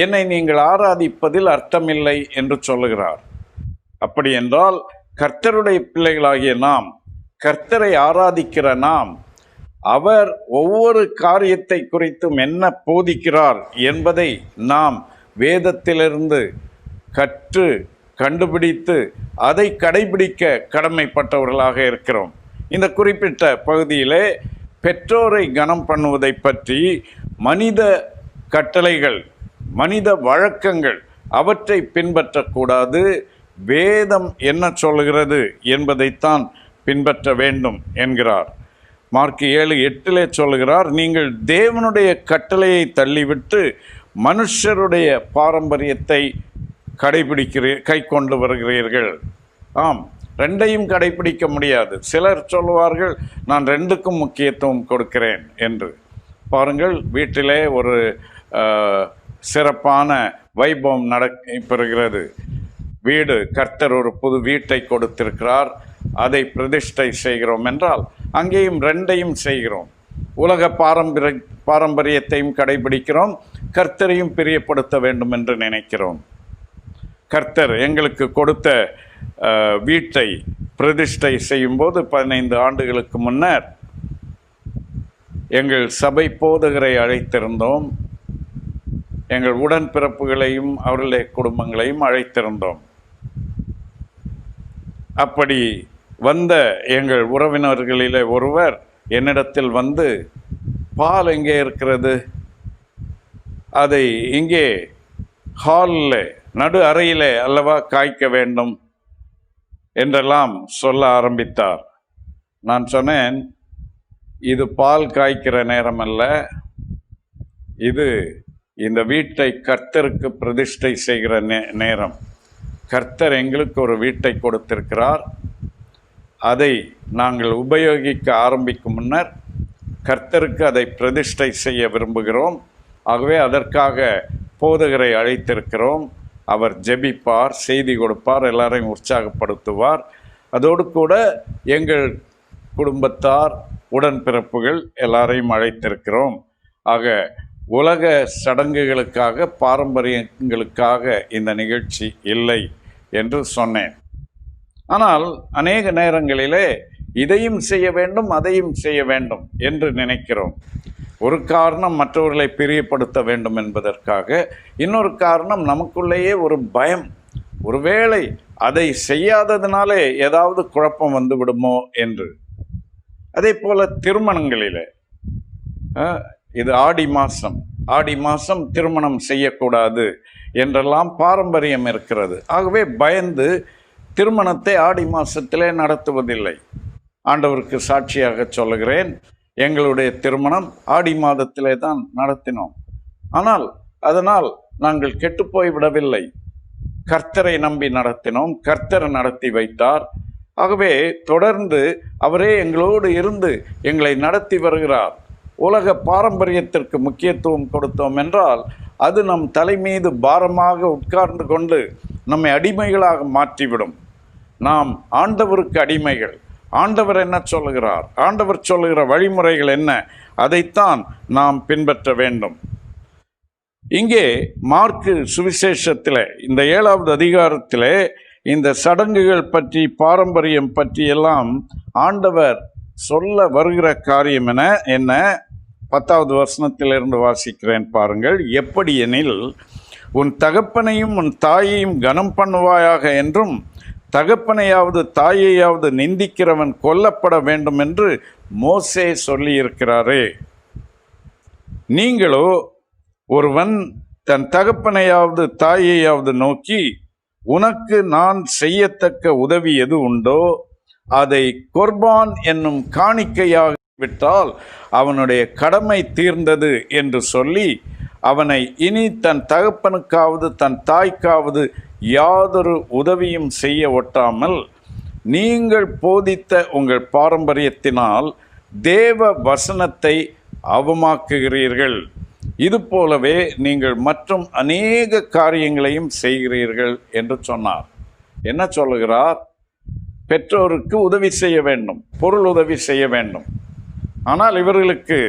என்னை நீங்கள் ஆராதிப்பதில் அர்த்தமில்லை என்று சொல்லுகிறார். அப்படி என்றால் கர்த்தருடைய பிள்ளைகளாகிய நாம், கர்த்தரை ஆராதிக்கிற நாம், அவர் ஒவ்வொரு காரியத்தை குறித்தும் என்ன போதிக்கிறார் என்பதை நாம் வேதத்திலிருந்து கற்று கண்டுபிடித்து அதை கடைபிடிக்க கடமைப்பட்டவர்களாக இருக்கிறோம். இந்த குறிப்பிட்ட பகுதியிலே பெற்றோரை கனம் பண்ணுவதை பற்றி மனித கட்டளைகள், மனித வழக்கங்கள், அவற்றை பின்பற்றக்கூடாது. வேதம் என்ன சொல்லுகிறது என்பதைத்தான் பின்பற்ற வேண்டும் என்கிறார். மார்க் 7:8 சொல்லுகிறார், நீங்கள் தேவனுடைய கட்டளையை தள்ளிவிட்டு மனுஷருடைய பாரம்பரியத்தை கை கொண்டு வருகிறீர்கள். ஆம், ரெண்டையும் கடைபிடிக்க முடியாது. சிலர் சொல்லுவார்கள், நான் ரெண்டுக்கும் முக்கியத்துவம் கொடுக்கிறேன் என்று. பாருங்கள், வீட்டிலே ஒரு சிறப்பான வைபவம் நடைபெறுகிறது. வீடு, கர்த்தர் ஒரு புது வீட்டை கொடுத்திருக்கிறார், அதை பிரதிஷ்டை செய்கிறோம் என்றால் அங்கேயும் ரெண்டையும் செய்கிறோம். உலக பாரம்பரியத்தையும் கடைபிடிக்கிறோம், கர்த்தரையும் பிரியப்படுத்த வேண்டும் என்று நினைக்கிறோம். கர்த்தர் எங்களுக்கு கொடுத்த வீட்டை பிரதிஷ்டை செய்யும்போது 15 ஆண்டுகளுக்கு முன்னர் எங்கள் சபை போதகரை அழைத்திருந்தோம். எங்கள் உடன்பிறப்புகளையும் அவர்களுடைய குடும்பங்களையும் அழைத்திருந்தோம். அப்படி வந்த எங்கள் உறவினர்களிலே ஒருவர் என்னிடத்தில் வந்து, பால் எங்கே இருக்கிறது, அதை இங்கே ஹாலில் நடு அறையிலே அல்லவா காய்க்க வேண்டும் என்றெல்லாம் சொல்ல ஆரம்பித்தார். நான் சொன்னேன், இது பால் காய்க்கிற நேரம் அல்ல, இது இந்த வீட்டை கர்த்தருக்கு பிரதிஷ்டை செய்கிற நேரம். கர்த்தர் எங்களுக்கு ஒரு வீட்டை கொடுத்திருக்கிறார். அதை நாங்கள் உபயோகிக்க ஆரம்பிக்கும் முன்னர் கர்த்தருக்கு அதை பிரதிஷ்டை செய்ய விரும்புகிறோம். ஆகவே அதற்காக போதகரை அழைத்திருக்கிறோம். அவர் ஜெபிப்பார், செய்தி கொடுப்பார், எல்லாரையும் உற்சாகப்படுத்துவார். அதோடு கூட எங்கள் குடும்பத்தார், உடன்பிறப்புகள் எல்லாரையும் அழைத்திருக்கிறோம். ஆக உலக சடங்குகளுக்காக, பாரம்பரியங்களுக்காக இந்த நிகழ்ச்சி இல்லை என்று சொன்னேன். ஆனால் அநேக நேரங்களிலே இதையும் செய்ய வேண்டும், அதையும் செய்ய வேண்டும் என்று நினைக்கிறோம். ஒரு காரணம் மற்றவர்களை பிரியப்படுத்த வேண்டும் என்பதற்காக, இன்னொரு காரணம் நமக்குள்ளேயே ஒரு பயம், ஒருவேளை அதை செய்யாததினாலே ஏதாவது குழப்பம் வந்து விடுமோ என்று. அதே போல திருமணங்களிலே, இது ஆடி மாதம் திருமணம் செய்யக்கூடாது என்றெல்லாம் பாரம்பரியம் இருக்கிறது. ஆகவே பயந்து திருமணத்தை ஆடி மாதத்திலே நடத்துவதில்லை. ஆண்டவருக்கு சாட்சியாக சொல்லுகிறேன், எங்களுடைய திருமணம் ஆடி மாதத்திலே தான் நடத்தினோம். ஆனால் அதனால் நாங்கள் கெட்டுப்போய் விடவில்லை. கர்த்தரை நம்பி நடத்தினோம், கர்த்தர் நடத்தி வைத்தார். ஆகவே தொடர்ந்து அவரே எங்களோடு இருந்து எங்களை நடத்தி வருகிறார். உலக பாரம்பரியத்திற்கு முக்கியத்துவம் கொடுத்தோம் என்றால் அது நம் தலை மீது பாரமாக உட்கார்ந்து கொண்டு நம்மை அடிமைகளாக மாற்றிவிடும். நாம் ஆண்டவருக்கு அடிமைகள். ஆண்டவர் என்ன சொல்லுகிறார், ஆண்டவர் சொல்லுகிற வழிமுறைகள் என்ன, அதைத்தான் நாம் பின்பற்ற வேண்டும். இங்கே மார்க்கு சுவிசேஷத்தில் இந்த 7வது அதிகாரத்தில் இந்த சடங்குகள் பற்றி, பாரம்பரியம் பற்றி எல்லாம் ஆண்டவர் சொல்ல வருகிற காரியம் என்ன 10வது வசனத்திலிருந்து வாசிக்கிறேன் பாருங்கள். எப்படி எனில், உன் தகப்பனையும் உன் தாயையும் கனம் பண்ணுவாயாக என்றும், தகப்பனையாவது தாயையாவது நிந்திக்கிறவன் கொல்லப்பட வேண்டும் என்று மோசே சொல்லியிருக்கிறாரே. நீங்களோ, ஒருவன் தன் தகப்பனையாவது தாயையாவது நோக்கி, உனக்கு நான் செய்யத்தக்க உதவி எது உண்டோ அதை கொர்பான் என்னும் காணிக்கையாக விட்டால் அவனுடைய கடமை தீர்ந்தது என்று சொல்லி அவனை இனி தன் தகப்பனுக்காவது தன் தாய்க்காவது யாதொரு உதவியும் செய்ய ஒட்டாமல், நீங்கள் போதித்த உங்கள் பாரம்பரியத்தினால் தேவ வசனத்தை அவமாக்குகிறீர்கள். இது போலவே நீங்கள் மற்றும் அநேக காரியங்களையும் செய்கிறீர்கள் என்று சொன்னார். என்ன சொல்லுகிறார்? பெற்றோருக்கு உதவி செய்ய வேண்டும், பொருள் உதவி செய்ய வேண்டும். ஆனால் இவர்களுக்கு,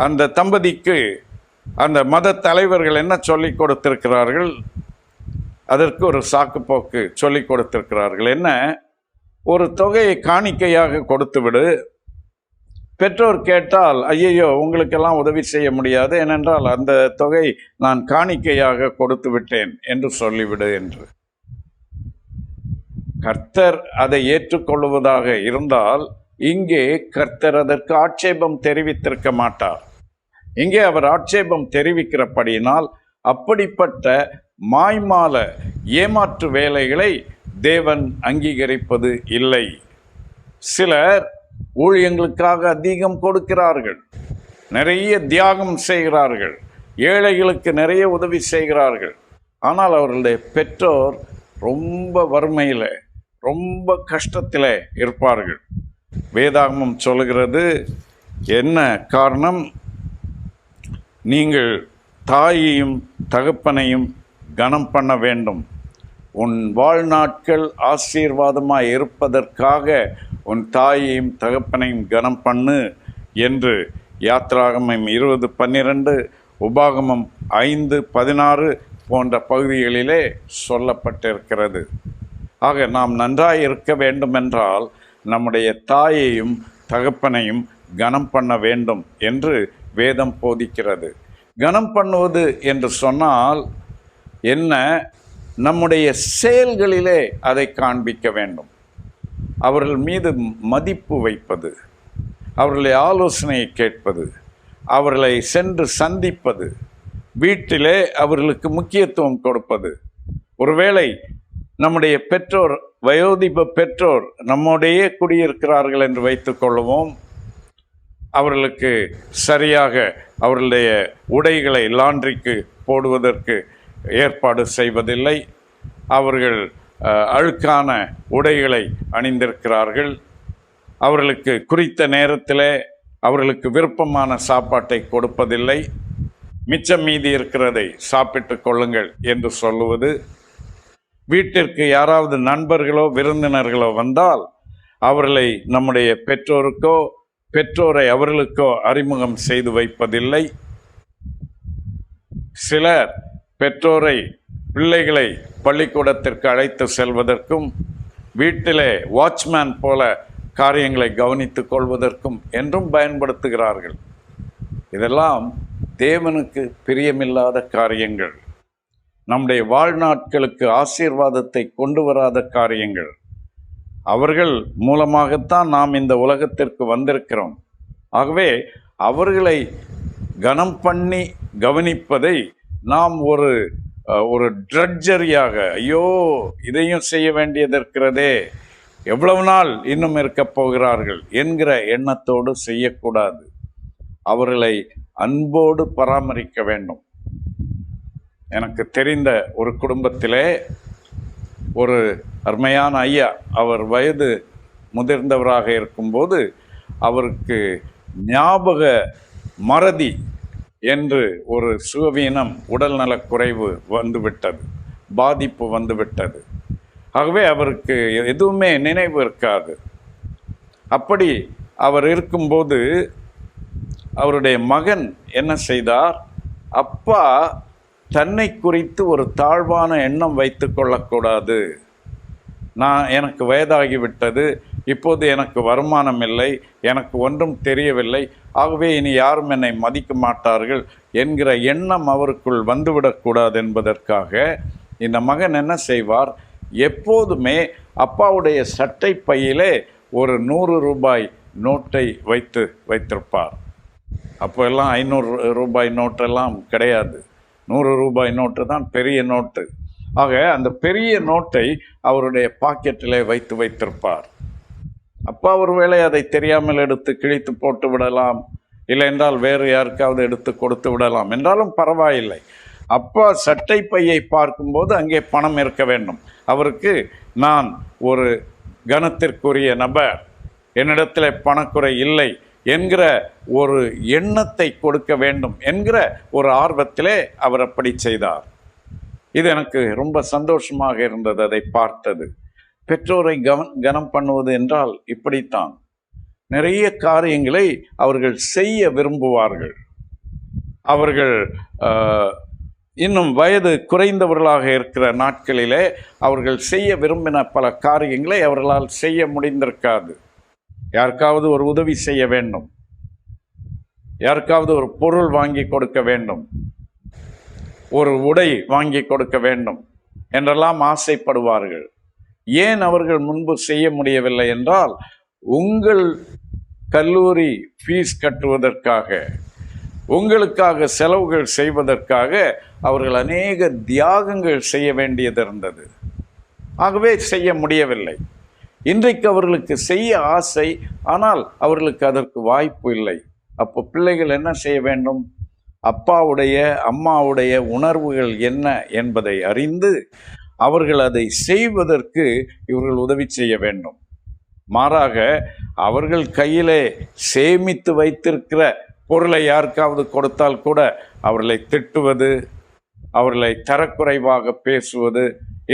அந்த தம்பதிக்கு அந்த மத தலைவர்கள் என்ன சொல்லிக் கொடுத்திருக்கிறார்கள்? அதற்கு ஒரு சாக்குப்போக்கு சொல்லிக் கொடுத்திருக்கிறார்கள். என்ன? ஒரு தொகையை காணிக்கையாக கொடுத்து விடு. பெற்றோர் கேட்டால், ஐயையோ உங்களுக்கெல்லாம் உதவி செய்ய முடியாது, ஏனென்றால் அந்த தொகை நான் காணிக்கையாக கொடுத்து விட்டேன் என்று சொல்லிவிடு என்று. கர்த்தர் அதை ஏற்றுக்கொள்வதாக இருந்தால் இங்கே கர்த்தர் அதற்கு ஆட்சேபம் தெரிவித்திருக்க மாட்டார். இங்கே அவர் ஆட்சேபம் தெரிவிக்கிறபடியினால் அப்படிப்பட்ட மாய்மால ஏமாற்று வேலைகளை தேவன் அங்கீகரிப்பது இல்லை. சிலர் ஊழியங்களுக்காக அதிகம் கொடுக்கிறார்கள், நிறைய தியாகம் செய்கிறார்கள், ஏழைகளுக்கு நிறைய உதவி செய்கிறார்கள். ஆனால் அவர்களுடைய பெற்றோர் ரொம்ப வறுமையில், ரொம்ப கஷ்டத்தில் இருப்பார்கள். வேதாகமம் சொல்கிறது, என்ன காரணம்? நீங்கள் தாயையும் தகப்பனையும் கனம் பண்ண வேண்டும். உன் வாழ்நாட்கள் ஆசீர்வாதமாய் இருப்பதற்காக உன் தாயையும் தகப்பனையும் கனம் பண்ணு என்று யாத்ராகமம் 20:12, உபாகமம் 5:16 போன்ற பகுதிகளிலே சொல்லப்பட்டிருக்கிறது. ஆக நாம் நன்றாய் இருக்க வேண்டுமென்றால் நம்முடைய தாயையும் தகப்பனையும் கனம் பண்ண வேண்டும் என்று வேதம் போதிக்கிறது. கனம் பண்ணுவது என்று சொன்னால் என்ன? நம்முடைய செயல்களிலே அதை காண்பிக்க வேண்டும். அவர்கள் மீது மதிப்பு வைப்பது, அவர்களுடைய ஆலோசனையை கேட்பது, அவர்களை சென்று சந்திப்பது, வீட்டிலே அவர்களுக்கு முக்கியத்துவம் கொடுப்பது. ஒருவேளை நம்முடைய பெற்றோர், வயோதிப பெற்றோர் நம்முடைய குடியிருக்கிறார்கள் என்று வைத்துக் கொள்வோம். அவர்களுக்கு சரியாக அவர்களுடைய உடைகளை லாண்ட்ரிக்கு போடுவதற்கு ஏற்பாடு செய்வதில்லை. அவர்கள் அழுக்கான உடைகளை அணிந்திருக்கிறார்கள். அவர்களுக்கு குறித்த நேரத்தில் அவர்களுக்கு விருப்பமான சாப்பாட்டை கொடுப்பதில்லை. மிச்சம் மீதி இருக்கிறதை சாப்பிட்டு கொள்ளுங்கள் என்று சொல்லுவது. வீட்டிற்கு யாராவது நண்பர்களோ விருந்தினர்களோ வந்தால் அவர்களை நம்முடைய பெற்றோருக்கோ பெற்றோரை அவர்களுக்கோ அறிமுகம் செய்து வைப்பதில்லை. சிலர் பெற்றோரை, பிள்ளைகளை பள்ளிக்கூடத்திற்கு அழைத்து செல்வதற்கும் வீட்டிலே வாட்ச்மேன் போல காரியங்களை கவனித்துக் கொள்வதற்கும் என்றும் பயன்படுத்துகிறார்கள். இதெல்லாம் தேவனுக்கு பிரியமில்லாத காரியங்கள், நம்முடைய வாழ்நாட்களுக்கு ஆசீர்வாதத்தை கொண்டு வராத காரியங்கள். அவர்கள் மூலமாகத்தான் நாம் இந்த உலகத்திற்கு வந்திருக்கிறோம். ஆகவே அவர்களை கனம் பண்ணி கவனிப்பதை நாம் ஒரு ட்ரட்ஜரியாக, ஐயோ இதையும் செய்ய வேண்டியது இருக்கிறதே, எவ்வளவு நாள் இன்னும் இருக்கப் போகிறார்கள் என்கிற எண்ணத்தோடு செய்யக்கூடாது. அவர்களை அன்போடு பராமரிக்க வேண்டும். எனக்கு தெரிந்த ஒரு குடும்பத்திலே ஒரு அருமையான ஐயா, அவர் வயது முதிர்ந்தவராக இருக்கும்போது அவருக்கு ஞாபக மறதி என்று ஒரு சுகவீனம், உடல்நலக் குறைவு வந்துவிட்டது, பாதிப்பு வந்துவிட்டது. ஆகவே அவருக்கு எதுவுமே நினைவு இருக்காது. அப்படி அவர் இருக்கும்போது அவருடைய மகன் என்ன செய்தார்? அப்பா தன்னை குறித்து ஒரு தாழ்வான எண்ணம் வைத்து கொள்ளக்கூடாது. எனக்கு வயதாகிவிட்டது, இப்போது எனக்கு வருமானம் இல்லை, எனக்கு ஒன்றும் தெரியவில்லை, ஆகவே இனி யாரும் என்னை மதிக்க மாட்டார்கள் என்கிற எண்ணம் அவருக்குள் வந்துவிடக்கூடாது என்பதற்காக இந்த மகன் என்ன செய்வார்? எப்போதுமே அப்பாவுடைய சட்டை பையிலே ஒரு 100 ரூபாய் நோட்டை வைத்திருப்பார். அப்போ எல்லாம் 500 ரூபாய் நோட்டெல்லாம் கிடையாது. ரூபாய் நோட்டு தான் பெரிய நோட்டு. ஆக அந்த பெரிய நோட்டை அவருடைய பாக்கெட்டிலே வைத்திருப்பார். அப்பா ஒருவேளை அதை தெரியாமல் எடுத்து கிழித்து போட்டு விடலாம், இல்லை என்றால் வேறு யாருக்காவது எடுத்து கொடுத்து விடலாம். என்றாலும் பரவாயில்லை. அப்பா சட்டை பையை பார்க்கும்போது அங்கே பணம் இருக்க வேண்டும். அவருக்கு நான் ஒரு கனத்திற்குரிய நபர், என்னிடத்தில் பணக்குறை இல்லை என்கிற ஒரு எண்ணத்தை கொடுக்க வேண்டும் என்கிற ஒரு ஆர்வத்திலே அவர் அப்படி செய்தார். இது எனக்கு ரொம்ப சந்தோஷமாக இருந்தது அதை பார்த்தது. பெற்றோரை கனம் பண்ணுவது என்றால் இப்படித்தான். நிறைய காரியங்களை அவர்கள் செய்ய விரும்புவார்கள். அவர்கள் இன்னும் வயது குறைந்தவர்களாக இருக்கிற நாட்களிலே அவர்கள் செய்ய விரும்பின பல காரியங்களை அவர்களால் செய்ய முடிந்திருக்காது. யாருக்காவது ஒரு உதவி செய்ய வேண்டும், யாருக்காவது ஒரு பொருள் வாங்கி கொடுக்க வேண்டும், ஒரு உடை வாங்கி கொடுக்க வேண்டும் என்றெல்லாம் ஆசைப்படுவார்கள். ஏன் அவர்கள் முன்பு செய்ய முடியவில்லை என்றால், உங்கள் கல்லூரி ஃபீஸ் கட்டுவதற்காக, உங்களுக்காக செலவுகள் செய்வதற்காக அவர்கள் அநேக தியாகங்கள் செய்ய வேண்டியது இருந்தது. ஆகவே செய்ய முடியவில்லை. இன்றைக்கு அவர்களுக்கு செய்ய ஆசை, ஆனால் அவர்களுக்கு அதற்கு வாய்ப்பு இல்லை. அப்போ பிள்ளைகள் என்ன செய்ய வேண்டும்? அப்பாவுடைய அம்மாவுடைய உணர்வுகள் என்ன என்பதை அறிந்து அவர்கள் அதை செய்வதற்கு இவர்கள் உதவி செய்ய வேண்டும். மாறாக அவர்கள் கையிலே சேமித்து வைத்திருக்கிற பொருளை யாருக்காவது கொடுத்தால் கூட அவர்களை திட்டுவது, அவர்களை தரக்குறைவாக பேசுவது,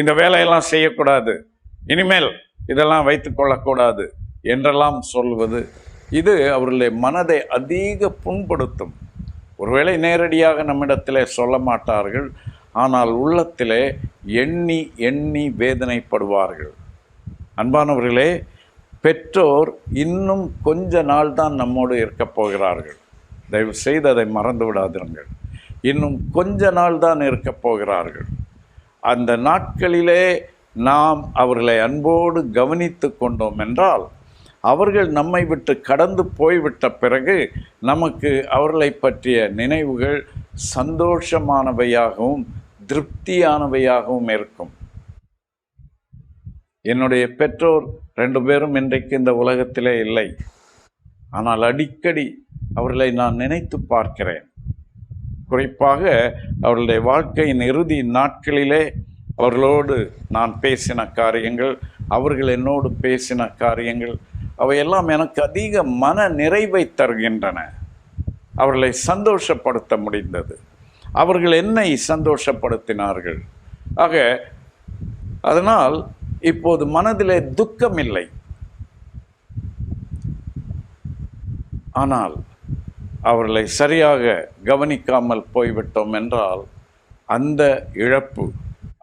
இந்த வேலையெல்லாம் செய்யக்கூடாது, இனிமேல் இதெல்லாம் வைத்து கொள்ளக்கூடாது என்றெல்லாம் சொல்வது, இது அவர்களுடைய மனதை அதிக புண்படுத்தும். ஒருவேளை நேரடியாக நம்மிடத்திலே சொல்ல மாட்டார்கள், ஆனால் உள்ளத்திலே எண்ணி எண்ணி வேதனைப்படுவார்கள். அன்பானவர்களே, பெற்றோர் இன்னும் கொஞ்ச நாள் தான் நம்மோடு இருக்கப் போகிறார்கள். தயவு செய்து அதை மறந்து விடாதீர்கள். இன்னும் கொஞ்ச நாள் தான் இருக்கப் போகிறார்கள். அந்த நாட்களிலே நாம் அவர்களை அன்போடு கவனித்து கொண்டோம் என்றால், அவர்கள் நம்மை விட்டு கடந்து போய்விட்ட பிறகு நமக்கு அவர்களை பற்றிய நினைவுகள் சந்தோஷமானவையாகவும் திருப்தியானவையாகவும் இருக்கும். என்னுடைய பெற்றோர் 2 பேரும் இன்றைக்கு இந்த உலகத்திலே இல்லை. ஆனால் அடிக்கடி அவர்களை நான் நினைத்து பார்க்கிறேன். குறிப்பாக அவர்களுடைய வாழ்க்கையின் இறுதி நாட்களிலே அவர்களோடு நான் பேசின காரியங்கள், அவர்கள் என்னோடு பேசின காரியங்கள், அவையெல்லாம் எனக்கு அதிக மன நிறைவை தருகின்றன. அவர்களை சந்தோஷப்படுத்த முடிந்தது. அவர்கள் என்னை சந்தோஷப்படுத்தினார்கள். ஆக அதனால் இப்போது மனதிலே துக்கம் இல்லை. ஆனால் அவர்களை சரியாக கவனிக்காமல் போய்விட்டோம் என்றால் அந்த இழப்பு,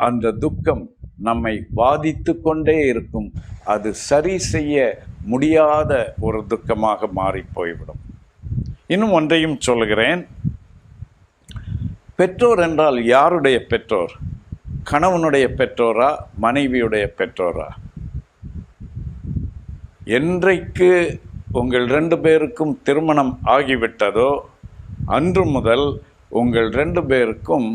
அந்த துக்கம் நம்மை பாதித்து கொண்டே இருக்கும். அது சரி செய்ய முடியாத ஒரு துக்கமாக மாறி போய்விடும். இன்னும் ஒன்றையும் சொல்கிறேன். பெற்றோர் என்றால் யாருடைய பெற்றோர்? கணவனுடைய பெற்றோரா, மனைவியுடைய பெற்றோரா? என்றைக்கு உங்கள் 2 பேருக்கும் திருமணம் ஆகிவிட்டதோ அன்று முதல் உங்கள் 2 பேருக்கும்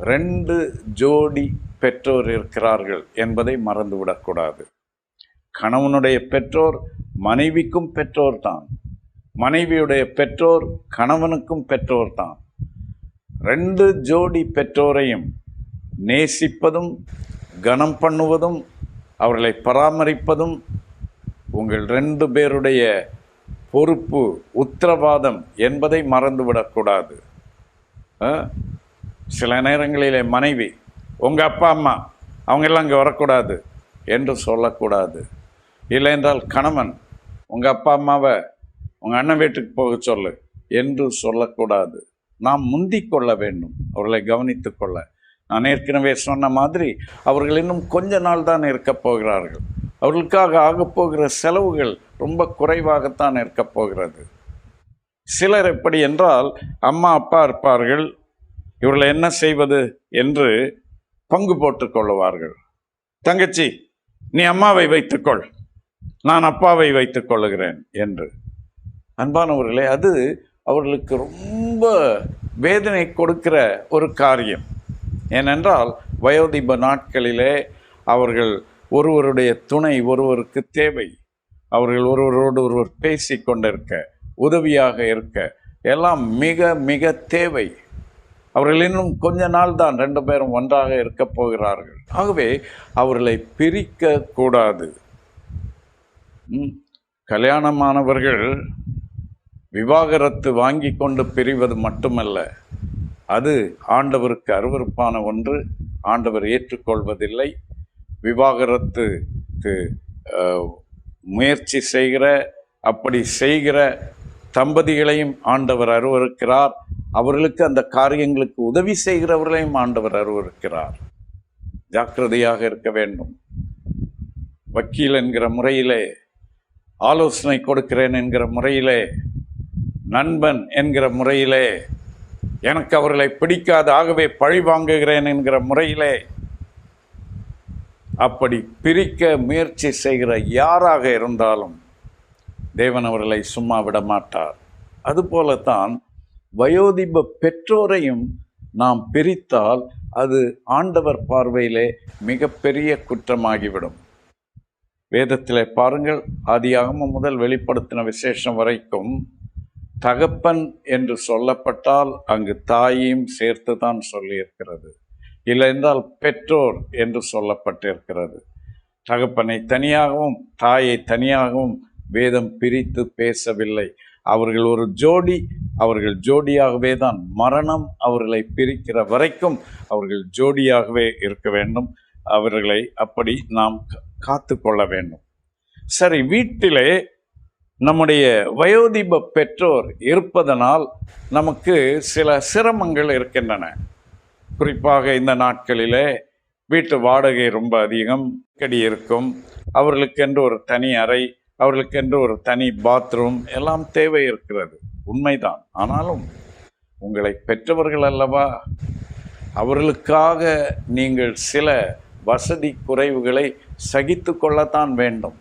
2 ஜோடி பெற்றோர் இருக்கிறார்கள் என்பதை மறந்துவிடக்கூடாது. கணவனுடைய பெற்றோர் மனைவிக்கும் பெற்றோர் தான், மனைவியுடைய பெற்றோர் கணவனுக்கும் பெற்றோர் தான். 2 ஜோடி பெற்றோரையும் நேசிப்பதும் கனம் பண்ணுவதும் அவர்களை பராமரிப்பதும் உங்கள் 2 பேருடைய பொறுப்பு, உத்தரவாதம் என்பதை மறந்துவிடக்கூடாது. சில நேரங்களிலே மனைவி, உங்கள் அப்பா அம்மா அவங்கெல்லாம் இங்கே வரக்கூடாது என்று சொல்லக்கூடாது. இல்லை என்றால் கணவன், உங்கள் அப்பா அம்மாவை உங்கள் அண்ணன் வீட்டுக்கு போக சொல்லு என்று சொல்லக்கூடாது. நாம் முந்திக் கொள்ள வேண்டும், அவர்களை கவனித்து கொள்ள. நான் ஏற்கனவே சொன்ன மாதிரி அவர்கள் இன்னும் கொஞ்ச நாள் தான் இருக்கப் போகிறார்கள். அவர்களுக்காக ஆகப்போகிற செலவுகள் ரொம்ப குறைவாகத்தான் இருக்கப் போகிறது. சிலர் எப்படி என்றால், அம்மா அப்பா இருப்பார்கள், இவர்களை என்ன செய்வது என்று பங்கு போட்டுக் கொள்ளுவார்கள். தங்கச்சி, நீ அம்மாவை வைத்துக்கொள், நான் அப்பாவை வைத்துக் கொள்ளுகிறேன் என்று. அன்பானவர்களே, அது அவர்களுக்கு ரொம்ப வேதனை கொடுக்கிற ஒரு காரியம். ஏனென்றால் வயோதிப நாட்களிலே அவர்கள் ஒருவருடைய துணை ஒருவருக்கு தேவை. அவர்கள் ஒருவரோடு ஒருவர் பேசி கொண்டிருக்க, உதவியாக இருக்க எல்லாம் மிக மிக தேவை. அவர்கள் இன்னும் கொஞ்ச நாள் தான் 2 பேரும் ஒன்றாக இருக்க போகிறார்கள். ஆகவே அவர்களை பிரிக்க கூடாது. கல்யாணமானவர்கள் விவாகரத்து வாங்கி கொண்டு பிரிவது மட்டுமல்ல, அது ஆண்டவருக்கு அருவருப்பான ஒன்று. ஆண்டவர் ஏற்றுக்கொள்வதில்லை. விவாகரத்துக்கு முயற்சி செய்கிற, அப்படி செய்கிற தம்பதிகளையும் ஆண்டவர் அருவருக்கிறார். அவர்களுக்கு அந்த காரியங்களுக்கு உதவி செய்கிறவர்களையும் ஆண்டவர் அருவருக்கிறார். ஜாக்கிரதையாக இருக்க வேண்டும். வக்கீல் என்கிற முறையிலே, ஆலோசனை கொடுக்கிறேன் என்கிற முறையிலே, நண்பன் என்கிற முறையிலே, எனக்கு அவர்களை பிடிக்காது ஆகவே பழி வாங்குகிறேன் என்கிற முறையிலே அப்படி பிரிக்க முயற்சி செய்கிற யாராக இருந்தாலும் தேவன் அவர்களை சும்மா விட மாட்டார். அதுபோலத்தான் வயோதிப பெற்றோரையும் நாம் பிரித்தால் அது ஆண்டவர் பார்வையிலே மிகப்பெரிய குற்றமாகிவிடும். வேதத்திலே பாருங்கள், ஆதியாகமம் முதல் வெளிப்படுத்தின விசேஷம் வரைக்கும் தகப்பன் என்று சொல்லப்பட்டால் அங்கு தாயையும் சேர்த்து தான் சொல்லியிருக்கிறது. இல்லை என்றால் பெற்றோர் என்று சொல்லப்பட்டிருக்கிறது. தகப்பனை தனியாகவும் தாயை தனியாகவும் வேதம் பிரித்து பேசவில்லை. அவர்கள் ஒரு ஜோடி, அவர்கள் ஜோடியாகவே தான். மரணம் அவர்களை பிரிக்கிற வரைக்கும் அவர்கள் ஜோடியாகவே இருக்க வேண்டும். அவர்களை அப்படி நாம் காத்து கொள்ள வேண்டும். சரி, வீட்டிலே நம்முடைய வயோதிப பெற்றோர் இருப்பதனால் நமக்கு சில சிரமங்கள் இருக்கின்றன. குறிப்பாக இந்த நாட்களிலே வீட்டு வாடகை ரொம்ப அதிகம், அடிக்கடி இருக்கும். அவர்களுக்கென்று ஒரு தனி அறை, அவர்களுக்கென்று ஒரு தனி பாத்ரூம் எல்லாம் தேவை இருக்கிறது. உண்மைதான். ஆனாலும் உங்களை பெற்றவர்கள் அல்லவா, அவர்களுக்காக நீங்கள் சில வசதி குறைவுகளை சகித்து கொள்ளத்தான் வேண்டும்.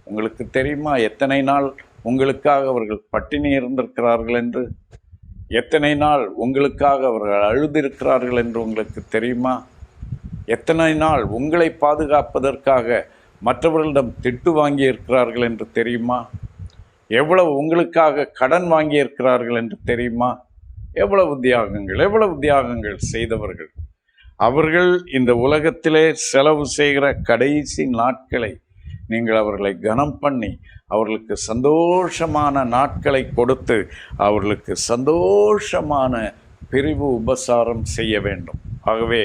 உங்களுக்கு தெரியுமா எத்தனை நாள் உங்களுக்காக அவர்கள் பட்டினி இருந்திருக்கிறார்கள் என்று? எத்தனை நாள் உங்களுக்காக அவர்கள் அழுதிருக்கிறார்கள் என்று உங்களுக்கு தெரியுமா? எத்தனை நாள் உங்களை பாதுகாப்பதற்காக மற்றவர்களிடம் திட்டு வாங்கியிருக்கிறார்கள் என்று தெரியுமா? எவ்வளவு உங்களுக்காக கடன் வாங்கியிருக்கிறார்கள் என்று தெரியுமா? எவ்வளவு தியாகங்கள் செய்தவர்கள். அவர்கள் இந்த உலகத்திலே செலவு செய்கிற கடைசி நாட்களை நீங்கள் அவர்களை கனம் பண்ணி அவர்களுக்கு சந்தோஷமான நாட்களை கொடுத்து அவர்களுக்கு சந்தோஷமான பிரிவு உபசாரம் செய்ய வேண்டும். ஆகவே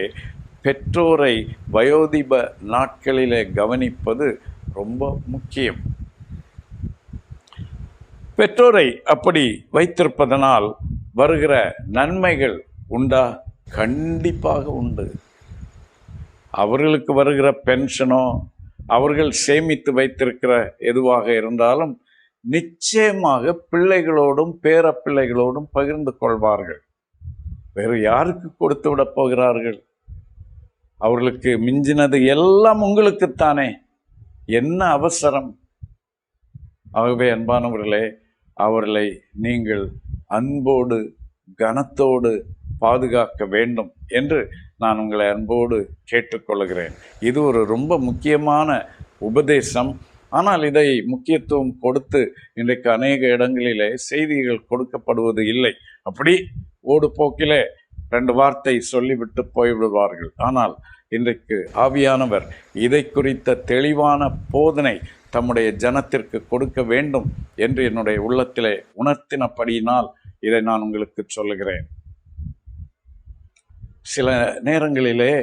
பெற்றோரை வயோதிப நாட்களிலே கவனிப்பது ரொம்ப முக்கியம். பெற்றோரை அப்படி வைத்திருப்பதனால் வருகிற நன்மைகள் உண்டா? கண்டிப்பாக உண்டு. அவர்களுக்கு வருகிற பென்ஷனோ, அவர்கள் சேமித்து வைத்திருக்கிற எதுவாக இருந்தாலும் நிச்சயமாக பிள்ளைகளோடும் பேர பிள்ளைகளோடும் பகிர்ந்து கொள்வார்கள். வேறு யாருக்கு கொடுத்து விட போகிறார்கள்? அவர்களுக்கு மிஞ்சினது எல்லாம் உங்களுக்குத்தானே, என்ன அவசரம்? ஆகவே அன்பானவர்களே, அவர்களை நீங்கள் அன்போடு கனத்தோடு பாதுகாக்க வேண்டும் என்று நான் உங்களை அன்போடு கேட்டுக்கொள்கிறேன். இது ஒரு ரொம்ப முக்கியமான உபதேசம். ஆனால் இதை முக்கியத்துவம் கொடுத்து இன்றைக்கு அநேக இடங்களிலே செய்திகள் கொடுக்கப்படுவது இல்லை. அப்படி ஓடு போக்கிலே 2 வார்த்தை சொல்லிவிட்டு போய்விடுவார்கள். ஆனால் இன்றைக்கு ஆவியானவர் இதை குறித்த தெளிவான போதனை தம்முடைய ஜனத்திற்கு கொடுக்க வேண்டும் என்று என்னுடைய உள்ளத்திலே உணர்த்தினபடியினால் இதை நான் உங்களுக்கு சொல்லுகிறேன். சில நேரங்களிலே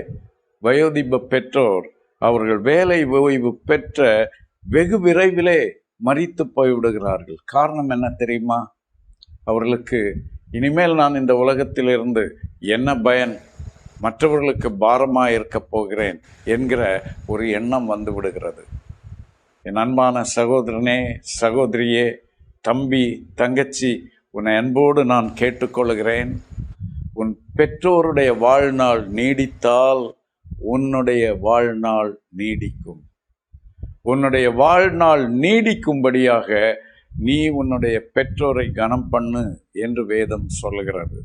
வயோதிப பெற்றோர் அவர்கள் வேலை ஓய்வு பெற்ற வெகு விரைவிலே மரித்து போய்விடுகிறார்கள். காரணம் என்ன தெரியுமா? அவர்களுக்கு இனிமேல் நான் இந்த உலகத்திலிருந்து என்ன பயன், மற்றவர்களுக்கு பாரமாக இருக்க போகிறேன் என்கிற ஒரு எண்ணம் வந்து விடுகிறது. என் அன்பான சகோதரனே, சகோதரியே, தம்பி, தங்கச்சி, உன்னை அன்போடு நான் கேட்டுக்கொள்கிறேன். உன் பெற்றோருடைய வாழ்நாள் நீடித்தால் உன்னுடைய வாழ்நாள் நீடிக்கும். உன்னுடைய வாழ்நாள் நீடிக்கும்படியாக நீ உன்னுடைய பெற்றோரை கனம் பண்ணு என்று வேதம் சொல்லுகிறது.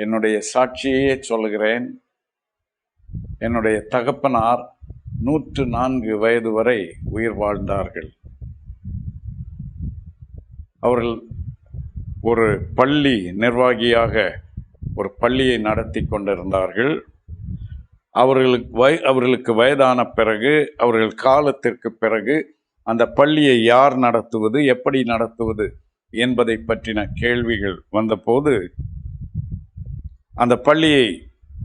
என்னுடைய சாட்சியையே சொல்லுகிறேன். என்னுடைய தகப்பனார் 104 வயது வரை உயிர் வாழ்ந்தார்கள். அவர்கள் ஒரு பள்ளி நிர்வாகியாக ஒரு பள்ளியை நடத்தி கொண்டிருந்தார்கள். அவர்களுக்கு வயதான பிறகு, அவர்கள் காலத்திற்கு பிறகு அந்த பள்ளியை யார் நடத்துவது, எப்படி நடத்துவது என்பதை பற்றின கேள்விகள் வந்தபோது அந்த பள்ளியை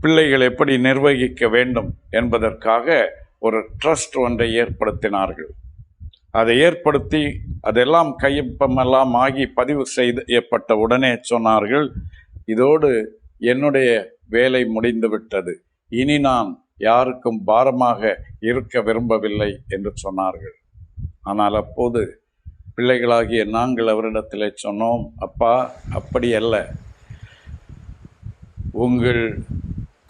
பிள்ளைகள் எப்படி நிர்வகிக்க வேண்டும் என்பதற்காக ஒரு ட்ரஸ்ட் ஒன்றை ஏற்படுத்தினார்கள். அதை ஏற்படுத்தி அதெல்லாம் கையொப்பமெல்லாம் ஆகி பதிவு செய்யப்பட்ட உடனே சொன்னார்கள், இதோடு என்னுடைய வேலை முடிந்து விட்டது, இனி நான் யாருக்கும் பாரமாக இருக்க விரும்பவில்லை என்று சொன்னார்கள். ஆனால் அப்போது பிள்ளைகளாகிய நாங்கள் அவரிடத்தில் சொன்னோம், அப்பா அப்படி அல்ல, உங்கள்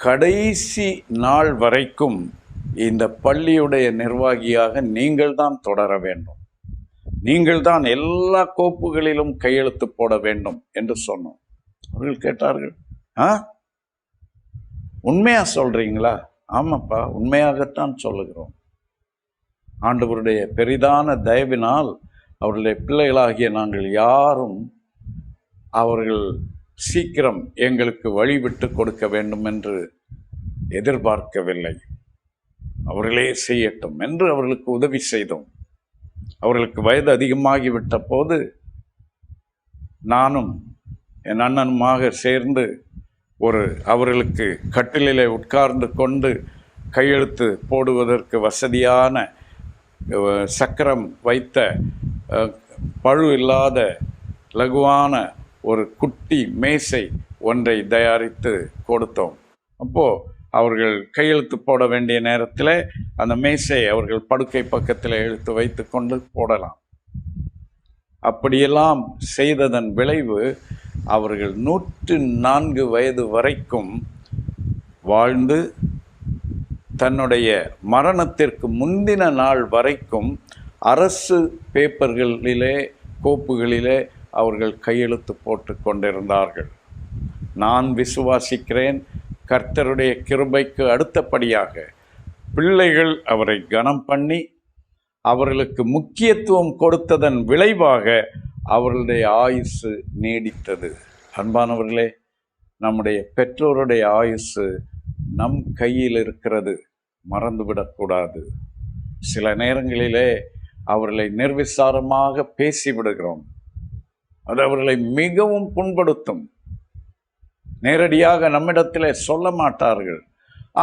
கடைசி நாள் வரைக்கும் இந்த பள்ளியுடைய நிர்வாகியாக நீங்கள் தான் தொடர வேண்டும், நீங்கள் தான் எல்லா கோப்புகளிலும் கையெழுத்து போட வேண்டும் என்று சொன்னோம். அவர்கள் கேட்டார்கள், உண்மையா சொல்றீங்களா? ஆமாப்பா, உண்மையாகத்தான் சொல்லுகிறோம். ஆண்டவருடைய பெரிதான தயவினால் அவருடைய பிள்ளைகளாகிய நாங்கள் யாரும் அவர்கள் சீக்கிரம் எங்களுக்கு வழிவிட்டு கொடுக்க வேண்டும் என்று எதிர்பார்க்கவில்லை. அவர்களே செய்யட்டும் என்று அவர்களுக்கு உதவி செய்தோம். அவர்களுக்கு வயது அதிகமாகிவிட்ட போது நானும் என் அண்ணனுமாக சேர்ந்து அவர்களுக்கு கட்டிலே உட்கார்ந்து கொண்டு கையெழுத்து போடுவதற்கு வசதியான சக்கரம் வைத்த பழு இல்லாத லகுவான ஒரு குட்டி மேசை ஒன்றை தயாரித்து கொடுத்தோம். அப்போது அவர்கள் கையெழுத்து போட வேண்டிய நேரத்தில் அந்த மேசை அவர்கள் படுக்கை பக்கத்தில் இழுத்து வைத்து கொண்டு போடலாம். அப்படியெல்லாம் செய்ததன் விளைவு அவர்கள் 104 வயது வரைக்கும் வாழ்ந்து தன்னுடைய மரணத்திற்கு முந்தின நாள் வரைக்கும் அரசு பேப்பர்களிலே கோப்புகளிலே அவர்கள் கையெழுத்து போட்டு கொண்டிருந்தார்கள். நான் விசுவாசிக்கிறேன், கர்த்தருடைய கிருபைக்கு அடுத்தபடியாக பிள்ளைகள் அவரை கனம் பண்ணி அவர்களுக்கு முக்கியத்துவம் கொடுத்ததன் விளைவாக அவர்களுடைய ஆயுசு நீடித்தது. அன்பானவர்களே, நம்முடைய பெற்றோருடைய ஆயுசு நம் கையில் இருக்கிறது, மறந்துவிடக்கூடாது. சில நேரங்களிலே அவர்களை நிர்விசாரமாக பேசிவிடுகிறோம். அது அவர்களை மிகவும் புண்படுத்தும். நேரடியாக நம்மிடத்திலே சொல்ல மாட்டார்கள்,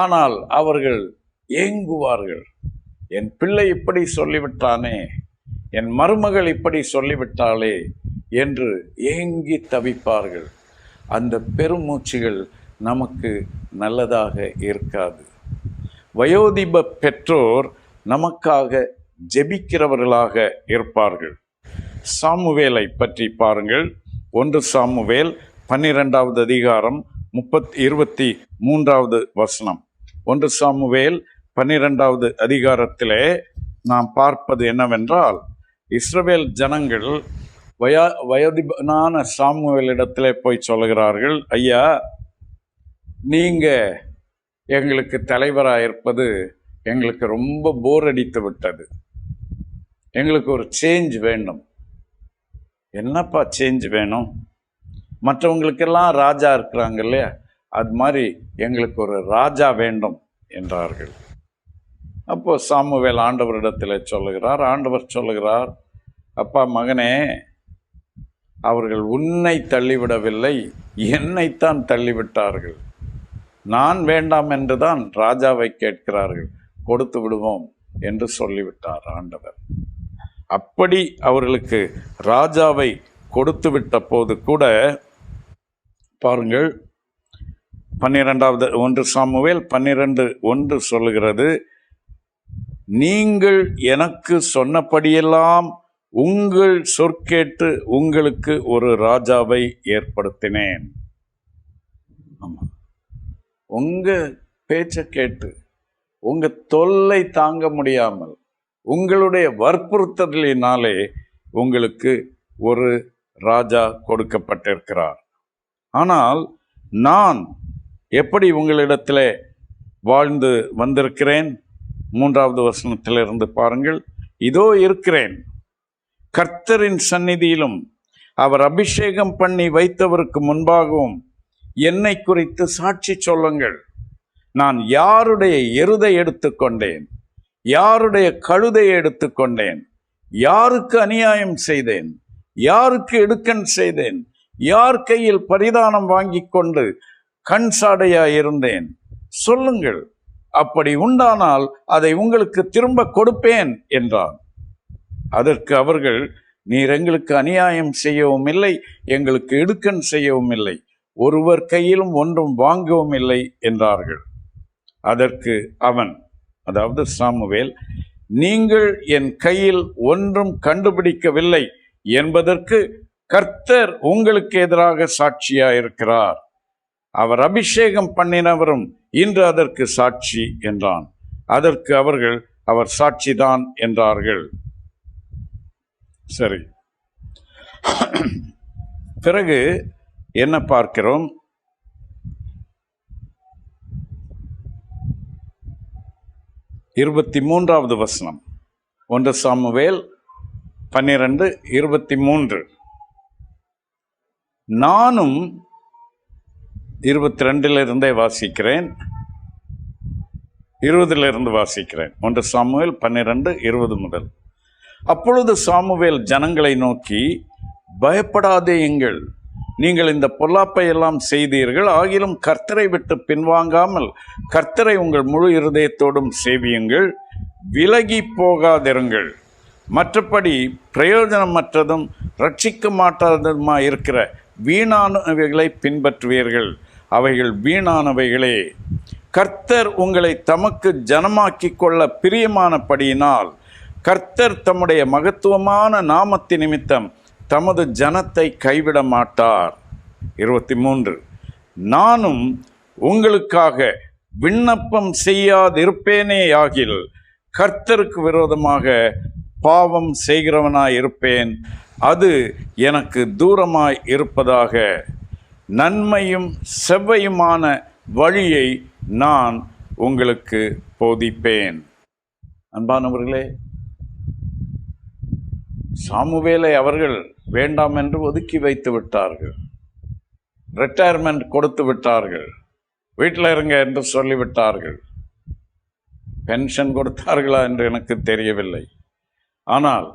ஆனால் அவர்கள் ஏங்குவார்கள். என் பிள்ளை இப்படி சொல்லிவிட்டானே, என் மருமகள் இப்படி சொல்லிவிட்டாளே என்று ஏங்கி தவிப்பார்கள். அந்த பெருமூச்சுகள் நமக்கு நல்லதாக இருக்காது. வயோதிப பெற்றோர் நமக்காக ஜெபிக்கிறவர்களாக இருப்பார்கள். சாமுவேலை பற்றி பாருங்கள். 1 சாமுவேல் 12வது அதிகாரம் 23வது வசனம். 1 சாமுவேல் 12வது அதிகாரத்திலே நாம் பார்ப்பது என்னவென்றால், இஸ்ரவேல் ஜனங்கள் வயோதிபனான சாமுவேலிடத்திலே போய் சொல்கிறார்கள், ஐயா, நீங்க எங்களுக்கு தலைவராக இருப்பது எங்களுக்கு ரொம்ப போர் அடித்து விட்டது, எங்களுக்கு ஒரு சேஞ்ச் வேண்டும். என்னப்பா சேஞ்ச் வேணும்? மற்றவங்களுக்கெல்லாம் ராஜா இருக்கிறாங்க இல்லையா, அது மாதிரி எங்களுக்கு ஒரு ராஜா வேண்டும் என்றார்கள். அப்போ சாமுவேல் ஆண்டவரிடத்தில் சொல்லுகிறார். ஆண்டவர் சொல்லுகிறார், அப்பா மகனே, அவர்கள் உன்னை தள்ளிவிடவில்லை, என்னைத்தான் தள்ளிவிட்டார்கள். நான் வேண்டாம் என்றுதான் ராஜாவை கேட்கிறார்கள், கொடுத்து விடுவோம் என்று சொல்லிவிட்டார் ஆண்டவர். அப்படி அவர்களுக்கு ராஜாவை கொடுத்து விட்ட போது கூட பாருங்கள், 1 சாமுவேல் 12:1 சொல்லுகிறது, நீங்கள் எனக்கு சொன்னபடியெல்லாம் உங்கள் சொற்கேட்டு உங்களுக்கு ஒரு ராஜாவை ஏற்படுத்தினேன். ஆமாம், உங்க பேச்சை கேட்டு, உங்க தொல்லை தாங்க முடியாமல், உங்களுடைய வற்புறுத்தலினாலே உங்களுக்கு ஒரு ராஜா கொடுக்கப்பட்டிருக்கிறார். ஆனால் நான் எப்படி உங்களிடத்திலே வாழ்ந்து வந்திருக்கிறேன். 3வது வசனத்திலிருந்து பாருங்கள். இதோ இருக்கிறேன், கர்த்தரின் சந்நிதியிலும் அவர் அபிஷேகம் பண்ணி வைத்தவருக்கு முன்பாகவும் என்னை குறித்து சாட்சி சொல்லுங்கள். நான் யாருடைய எருதை எடுத்துக்கொண்டேன், யாருடைய கழுதையை எடுத்துக்கொண்டேன், யாருக்கு அநியாயம் செய்தேன், யாருக்கு இடுக்கண் செய்தேன், யார் கையில் பரிதானம் வாங்கி கொண்டு கண் சாடையாயிருந்தேன், சொல்லுங்கள். அப்படி உண்டானால் அதை உங்களுக்கு திரும்ப கொடுப்பேன் என்றான். அதற்கு அவர்கள், நீர் எங்களுக்கு அநியாயம் செய்யவும் இல்லை, எங்களுக்கு இடுக்கண் செய்யவும் இல்லை, ஒருவர் கையிலும் ஒன்றும் வாங்கவும் இல்லை என்றார்கள். அதற்கு அவன், அதாவது சாமுவேல், நீங்கள் என் கையில் ஒன்றும் கண்டுபிடிக்கவில்லை என்பதற்கு கர்த்தர் உங்களுக்கு எதிராக சாட்சியாயிருக்கிறார். அவர் அபிஷேகம் பண்ணினவரும் இன்று அதற்கு சாட்சி என்றான். அதற்கு அவர்கள், அவர் சாட்சிதான் என்றார்கள். சரி, பிறகு என்ன பார்க்கிறோம்? 23வது வசனம், 1 சாமுவேல் 12:23. நானும் 22 வாசிக்கிறேன், 20 வாசிக்கிறேன். 1 சாமுவேல் 12:20 முதல். அப்பொழுது சாமுவேல் ஜனங்களை நோக்கி, பயப்படாதேயுங்கள், நீங்கள் இந்த பொல்லாப்பை எல்லாம் செய்தீர்கள், ஆகிலும் கர்த்தரை விட்டு பின்வாங்காமல் கர்த்தரை உங்கள் முழு இருதயத்தோடும் சேவியுங்கள், விலகி போகாதிருங்கள். மற்றபடி பிரயோஜனமற்றதும் ரட்சிக்க மாட்டாததுமாய் இருக்கிற வீணானவைகளை பின்பற்றுவீர்கள், அவைகள் வீணானவைகளே. கர்த்தர் உங்களை தமக்கு ஜனமாக்கி கொள்ள பிரியமானபடியினால் கர்த்தர் தம்முடைய மகத்துவமான நாமத்தின் நிமித்தம் தமது ஜனத்தை கைவிட மாட்டார். 23. நானும் உங்களுக்காக விண்ணப்பம் செய்யாதிருப்பேனே ஆகில் கர்த்தருக்கு விரோதமாக பாவம் செய்கிறவனாய் இருப்பேன், அது எனக்கு தூரமாய் இருப்பதாக. நன்மையும் செவ்வையுமான வழியை நான் உங்களுக்கு போதிப்பேன். அன்பானவர்களே, சாமுவேலை அவர்கள் வேண்டாம் என்று ஒதுக்கி வைத்து விட்டார்கள், ரிட்டையர்மெண்ட் கொடுத்து விட்டார்கள், வீட்டில் இருங்க என்று சொல்லிவிட்டார்கள். பென்ஷன் கொடுத்தார்களா என்று எனக்கு தெரியவில்லை. ஆனால்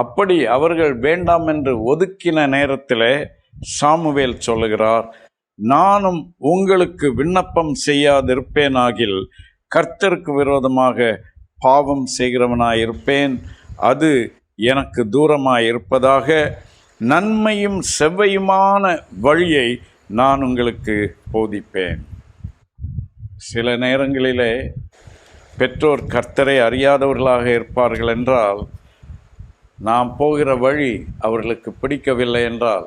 அப்படி அவர்கள் வேண்டாம் என்று ஒதுக்கின நேரத்தில் சாமுவேல் சொல்லுகிறார், நானும் உங்களுக்கு விண்ணப்பம் செய்யாதிருப்பேனாகில் கர்த்தருக்கு விரோதமாக பாவம் செய்கிறவனாயிருப்பேன், அது எனக்கு தூரமாயிருப்பதாக. நன்மையும் செவ்வையுமான வழியை நான் உங்களுக்கு போதிப்பேன். சில நேரங்களிலே பெற்றோர் கர்த்தரை அறியாதவர்களாக இருப்பார்கள் என்றால், நாம் போகிற வழி அவர்களுக்கு பிடிக்கவில்லை என்றால்,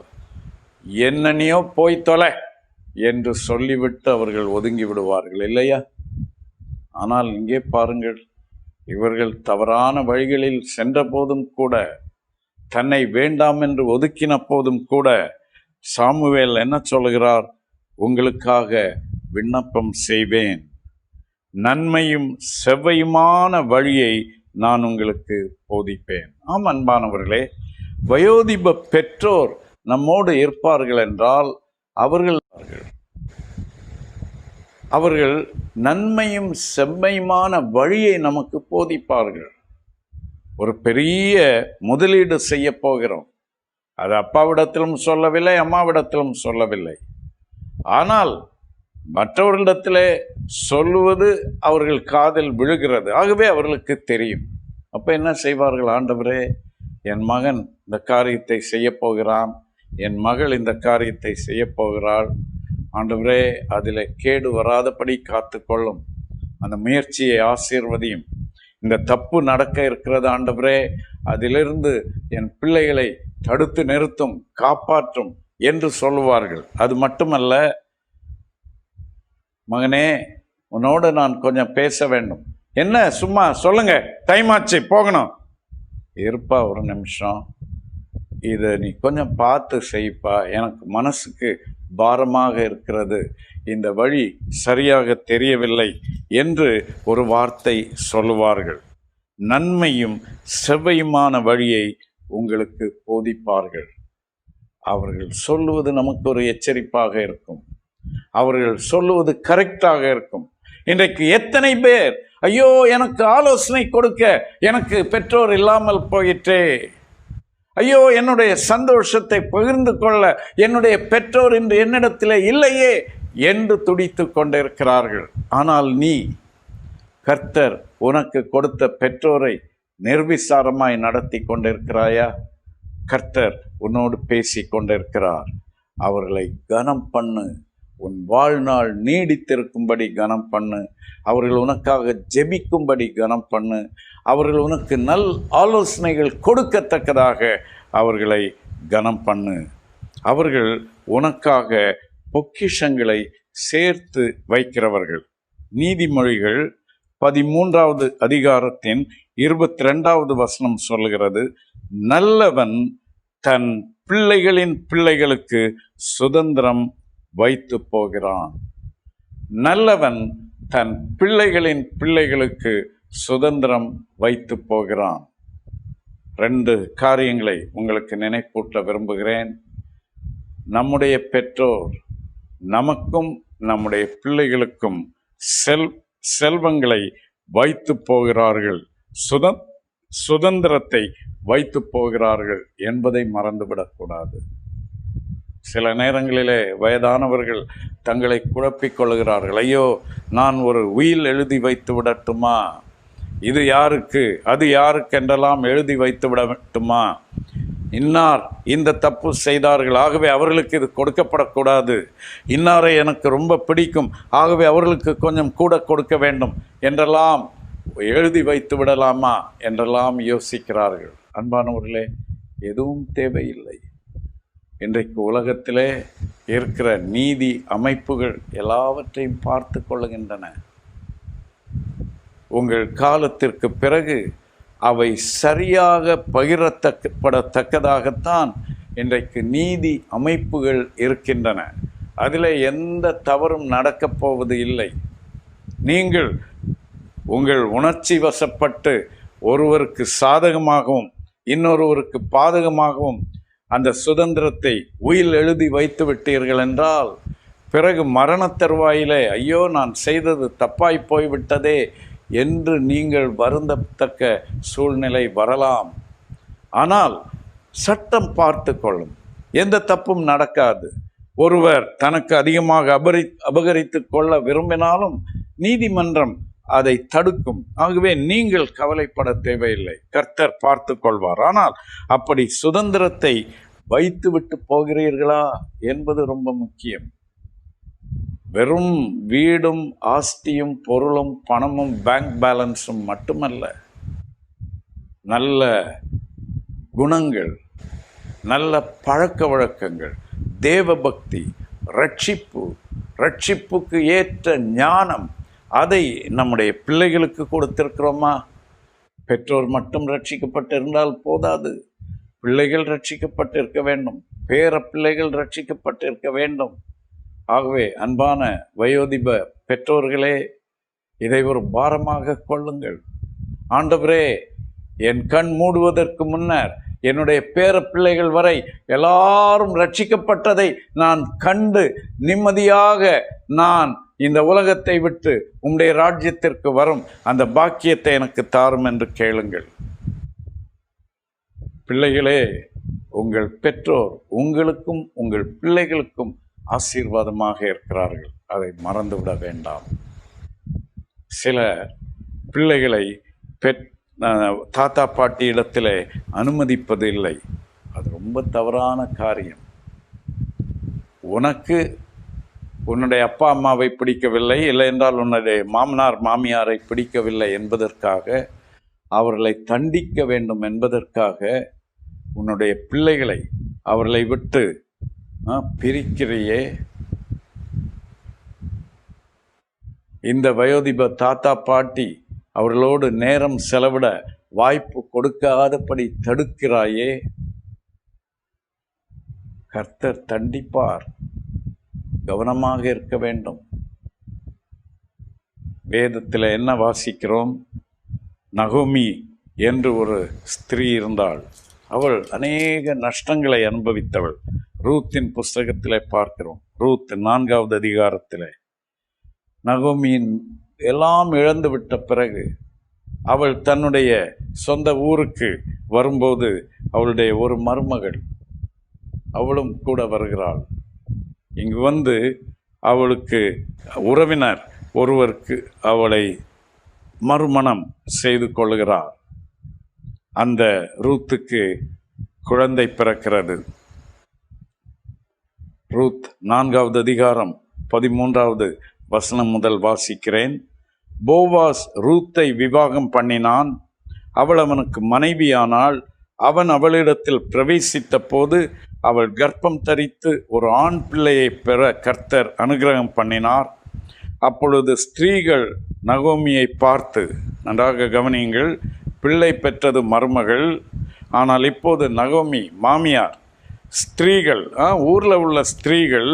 என்னனையோ போய் தொலை என்று சொல்லிவிட்டு அவர்கள் ஒதுங்கி விடுவார்கள், இல்லையா? ஆனால் இங்கே பாருங்கள், இவர்கள் தவறான வழிகளில் சென்ற போதும் கூட, தன்னை வேண்டாம் என்று ஒதுக்கின போதும் கூட சாமுவேல் என்ன சொல்கிறார்? உங்களுக்காக விண்ணப்பம் செய்வேன், நன்மையும் செவ்வையுமான வழியை நான் உங்களுக்கு போதிப்பேன். ஆம் அன்பானவர்களே, வயோதிப பெற்றோர் நம்மோடு இருப்பார்கள் என்றால் அவர்கள் நன்மையும் செம்மையுமான வழியை நமக்கு போதிப்பார்கள். ஒரு பெரிய முதலீடு செய்ய போகிறோம், அது அப்பாவிடத்திலும் சொல்லவில்லை, அம்மாவிடத்திலும் சொல்லவில்லை. ஆனால் மற்றவர்களிடத்திலே சொல்லுவது அவர்கள் காதில் விழுகிறது. ஆகவே அவர்களுக்கு தெரியும். அப்போ என்ன செய்வார்கள்? ஆண்டவரே, என் மகன் இந்த காரியத்தை செய்ய போகிறான், என் மகள் இந்த காரியத்தை செய்ய போகிறாள், ஆண்டவரே அதில் கேடு வராதபடி காத்து கொள்ளும், அந்த முயற்சியை ஆசீர்வதியும், இந்த தப்பு நடக்க இருக்கிறது ஆண்டவரே, அதிலிருந்து என் பிள்ளைகளை தடுத்து நிறுத்தும், காப்பாற்றும் என்று சொல்லுவார்கள். அது மட்டுமல்ல, மகனே உன்னோடு நான் கொஞ்சம் பேச வேண்டும். என்ன சும்மா சொல்லுங்க, டைம் ஆச்சு போகணும். இருப்பா ஒரு நிமிஷம், இதை நீ கொஞ்சம் பார்த்து செய்ப்பா, எனக்கு மனசுக்கு பாரமாக இருக்கிறது, இந்த வழி சரியாக தெரியவில்லை என்று ஒரு வார்த்தை சொல்லுவார்கள். நன்மையும் செவ்வையுமான வழியை உங்களுக்கு போதிப்பார்கள். அவர்கள் சொல்லுவது நமக்கு ஒரு எச்சரிப்பாக இருக்கும். அவர்கள் சொல்லுவது கரெக்டாக இருக்கும். இன்றைக்கு எத்தனை பேர், ஐயோ எனக்கு ஆலோசனை கொடுக்க எனக்கு பெற்றோர் இல்லாமல் போயிற்றே, ஐயோ என்னுடைய சந்தோஷத்தை பகிர்ந்து கொள்ள என்னுடைய பெற்றோர் இன்று என்னிடத்தில் இல்லையே என்று துடித்து கொண்டிருக்கிறார்கள். ஆனால் நீ கர்த்தர் உனக்கு கொடுத்த பெற்றோரை நிர்விசாரமாய் நடத்தி கொண்டிருக்கிறாயா? கர்த்தர் உன்னோடு பேசி கொண்டிருக்கிறார். அவர்களை கனம் பண்ணு, உன் வாழ்நாள் நீடித்திருக்கும்படி கனம் பண்ணு. அவர்கள் உனக்காக ஜெபிக்கும்படி கனம் பண்ணு. அவர்கள் உனக்கு நல் ஆலோசனைகள் கொடுக்கத்தக்கதாக அவர்களை கனம் பண்ணு. அவர்கள் உனக்காக பொக்கிஷங்களை சேர்த்து வைக்கிறவர்கள். நீதிமொழிகள் 13வது அதிகாரத்தின் 22வது வசனம் சொல்லுகிறது, நல்லவன் தன் பிள்ளைகளின் பிள்ளைகளுக்கு சுதந்திரம் வைத்து போகிறான். நல்லவன் தன் பிள்ளைகளின் பிள்ளைகளுக்கு சுதந்திரம் வைத்து போகிறான். 2 காரியங்களை உங்களுக்கு நினைப்பூட்ட விரும்புகிறேன். நம்முடைய பெற்றோர் நமக்கும் நம்முடைய பிள்ளைகளுக்கும் செல்வங்களை வைத்து போகிறார்கள், சுதந்திரத்தை வைத்து போகிறார்கள் என்பதை மறந்துவிடக்கூடாது. சில நேரங்களிலே வயதானவர்கள் தங்களை குழப்பிக் கொள்கிறார்கள். ஐயோ, நான் ஒரு உயில் எழுதி வைத்து விடட்டுமா, இது யாருக்கு அது யாருக்கு என்றெல்லாம் எழுதி வைத்து விடட்டுமா, இன்னார் இந்த தப்பு செய்தார்கள், ஆகவே அவர்களுக்கு இது கொடுக்கப்படக்கூடாது, இன்னாரை எனக்கு ரொம்ப பிடிக்கும், ஆகவே அவர்களுக்கு கொஞ்சம் கூட கொடுக்க வேண்டும் என்றெல்லாம் எழுதி வைத்து விடலாமா என்றெல்லாம் யோசிக்கிறார்கள். அன்பானவர்களே, எதுவும் தேவையில்லை. இன்றைக்கு உலகத்திலே இருக்கிற நீதி அமைப்புகள் எல்லாவற்றையும் பார்த்து கொள்ளுகின்றன. உங்கள் காலத்திற்கு பிறகு அவை சரியாக பகிரப்படத்தக்கதாகத்தான் இன்றைக்கு நீதி அமைப்புகள் இருக்கின்றன. அதில் எந்த தவறும் நடக்கப் போவது இல்லை. நீங்கள் உங்கள் உணர்ச்சி வசப்பட்டு ஒருவருக்கு சாதகமாகவும் இன்னொருவருக்கு பாதகமாகவும் அந்த சுதந்திரத்தை உயில் எழுதி வைத்து விட்டீர்கள் என்றால், பிறகு மரணத் தருவாயிலே ஐயோ நான் செய்தது தப்பாய் போய்விட்டதே என்று நீங்கள் வருந்தத்தக்க சூழ்நிலை வரலாம். ஆனால் சட்டம் பார்த்து கொள்ளும், எந்த தப்பும் நடக்காது. ஒருவர் தனக்கு அதிகமாக அபகரித்து கொள்ள விரும்பினாலும் நீதிமன்றம் அதை தடுக்கும். ஆகவே நீங்கள் கவலைப்பட தேவையில்லை, கர்த்தர் பார்த்து கொள்வார். ஆனால் அப்படி சுதந்திரத்தை வைத்துவிட்டு போகிறீர்களா என்பது ரொம்ப முக்கியம். வெறும் வீடும் ஆஸ்தியும் பொருளும் பணமும் பேங்க் பேலன்ஸும் மட்டுமல்ல, நல்ல குணங்கள், நல்ல பழக்க வழக்கங்கள், தேவபக்தி, ரட்சிப்புக்கு ஏற்ற ஞானம், அதை நம்முடைய பிள்ளைகளுக்கு கொடுத்திருக்கிறோமா? பெற்றோர் மட்டும் ரட்சிக்கப்பட்டிருந்தால் போதாது, பிள்ளைகள் ரட்சிக்கப்பட்டிருக்க வேண்டும், பேர பிள்ளைகள் ரட்சிக்கப்பட்டிருக்க வேண்டும். ஆகவே அன்பான வயோதிப பெற்றோர்களே, இதை ஒரு பாரமாக கொள்ளுங்கள். ஆண்டவரே, என் கண் மூடுவதற்கு முன்னர் என்னுடைய பேர பிள்ளைகள் வரை எல்லாரும் ரட்சிக்கப்பட்டதை நான் கண்டு நிம்மதியாக நான் இந்த உலகத்தை விட்டு உம்முடைய ராஜ்யத்திற்கு வரும் அந்த பாக்கியத்தை எனக்கு தாரும் என்று கேளுங்கள். பிள்ளைகளே, உங்கள் பெற்றோர் உங்களுக்கும் உங்கள் பிள்ளைகளுக்கும் ஆசீர்வாதமாக இருக்கிறார்கள், அதை மறந்துவிட வேண்டாம். சில பிள்ளைகளை தாத்தா பாட்டி இடத்திலே அனுமதிப்பது இல்லை. அது ரொம்ப தவறான காரியம். உனக்கு உன்னுடைய அப்பா அம்மாவை பிடிக்கவில்லை, இல்லை என்றால் உன்னுடைய மாமனார் மாமியாரை பிடிக்கவில்லை என்பதற்காக, அவர்களை தண்டிக்க வேண்டும் என்பதற்காக உன்னுடைய பிள்ளைகளை அவர்களை விட்டு பிரிக்கிறையே. இந்த வயோதிப தாத்தா பாட்டி அவர்களோடு நேரம் செலவிட வாய்ப்பு கொடுக்காதபடி தடுக்கிறாயே. கர்த்தர் தண்டிப்பார். கவனமாக இருக்க வேண்டும். வேதத்தில் என்ன வாசிக்கிறோம்? நகோமி என்று ஒரு ஸ்திரீ இருந்தாள். அவள் அநேக நஷ்டங்களை அனுபவித்தவள். ரூத்தின் புஸ்தகத்திலே பார்க்கிறோம். ரூத் 4வது அதிகாரத்திலே நகோமியின் எல்லாம் இழந்து விட்ட பிறகு அவள் தன்னுடைய சொந்த ஊருக்கு வரும்போது அவளுடைய ஒரு மருமகள் அவளும் கூட வருகிறாள். இங்கு வந்து அவளுக்கு உறவினர் ஒருவருக்கு அவளை மறுமணம் செய்து கொள்கிறார். அந்த ரூத்துக்கு குழந்தை பிறக்கிறது. ரூத் 4வது அதிகாரம் 13வது வசனம் முதல் வாசிக்கிறேன். போவாஸ் ரூத்தை விவாகம் பண்ணினான். அவள் அவனுக்கு மனைவியானாள். அவன் அவளிடத்தில் பிரவேசித்த போது அவள் கர்ப்பம் தரித்து ஒரு ஆண் பிள்ளையை பெற கர்த்தர் அனுகிரகம் பண்ணினார். அப்பொழுது ஸ்திரீகள் நகோமியை பார்த்து, நன்றாக கவனியுங்கள், பிள்ளை பெற்றது மருமகள், ஆனால் இப்போது நகோமி மாமியார். ஸ்திரீகள், ஊரில் உள்ள ஸ்திரீகள்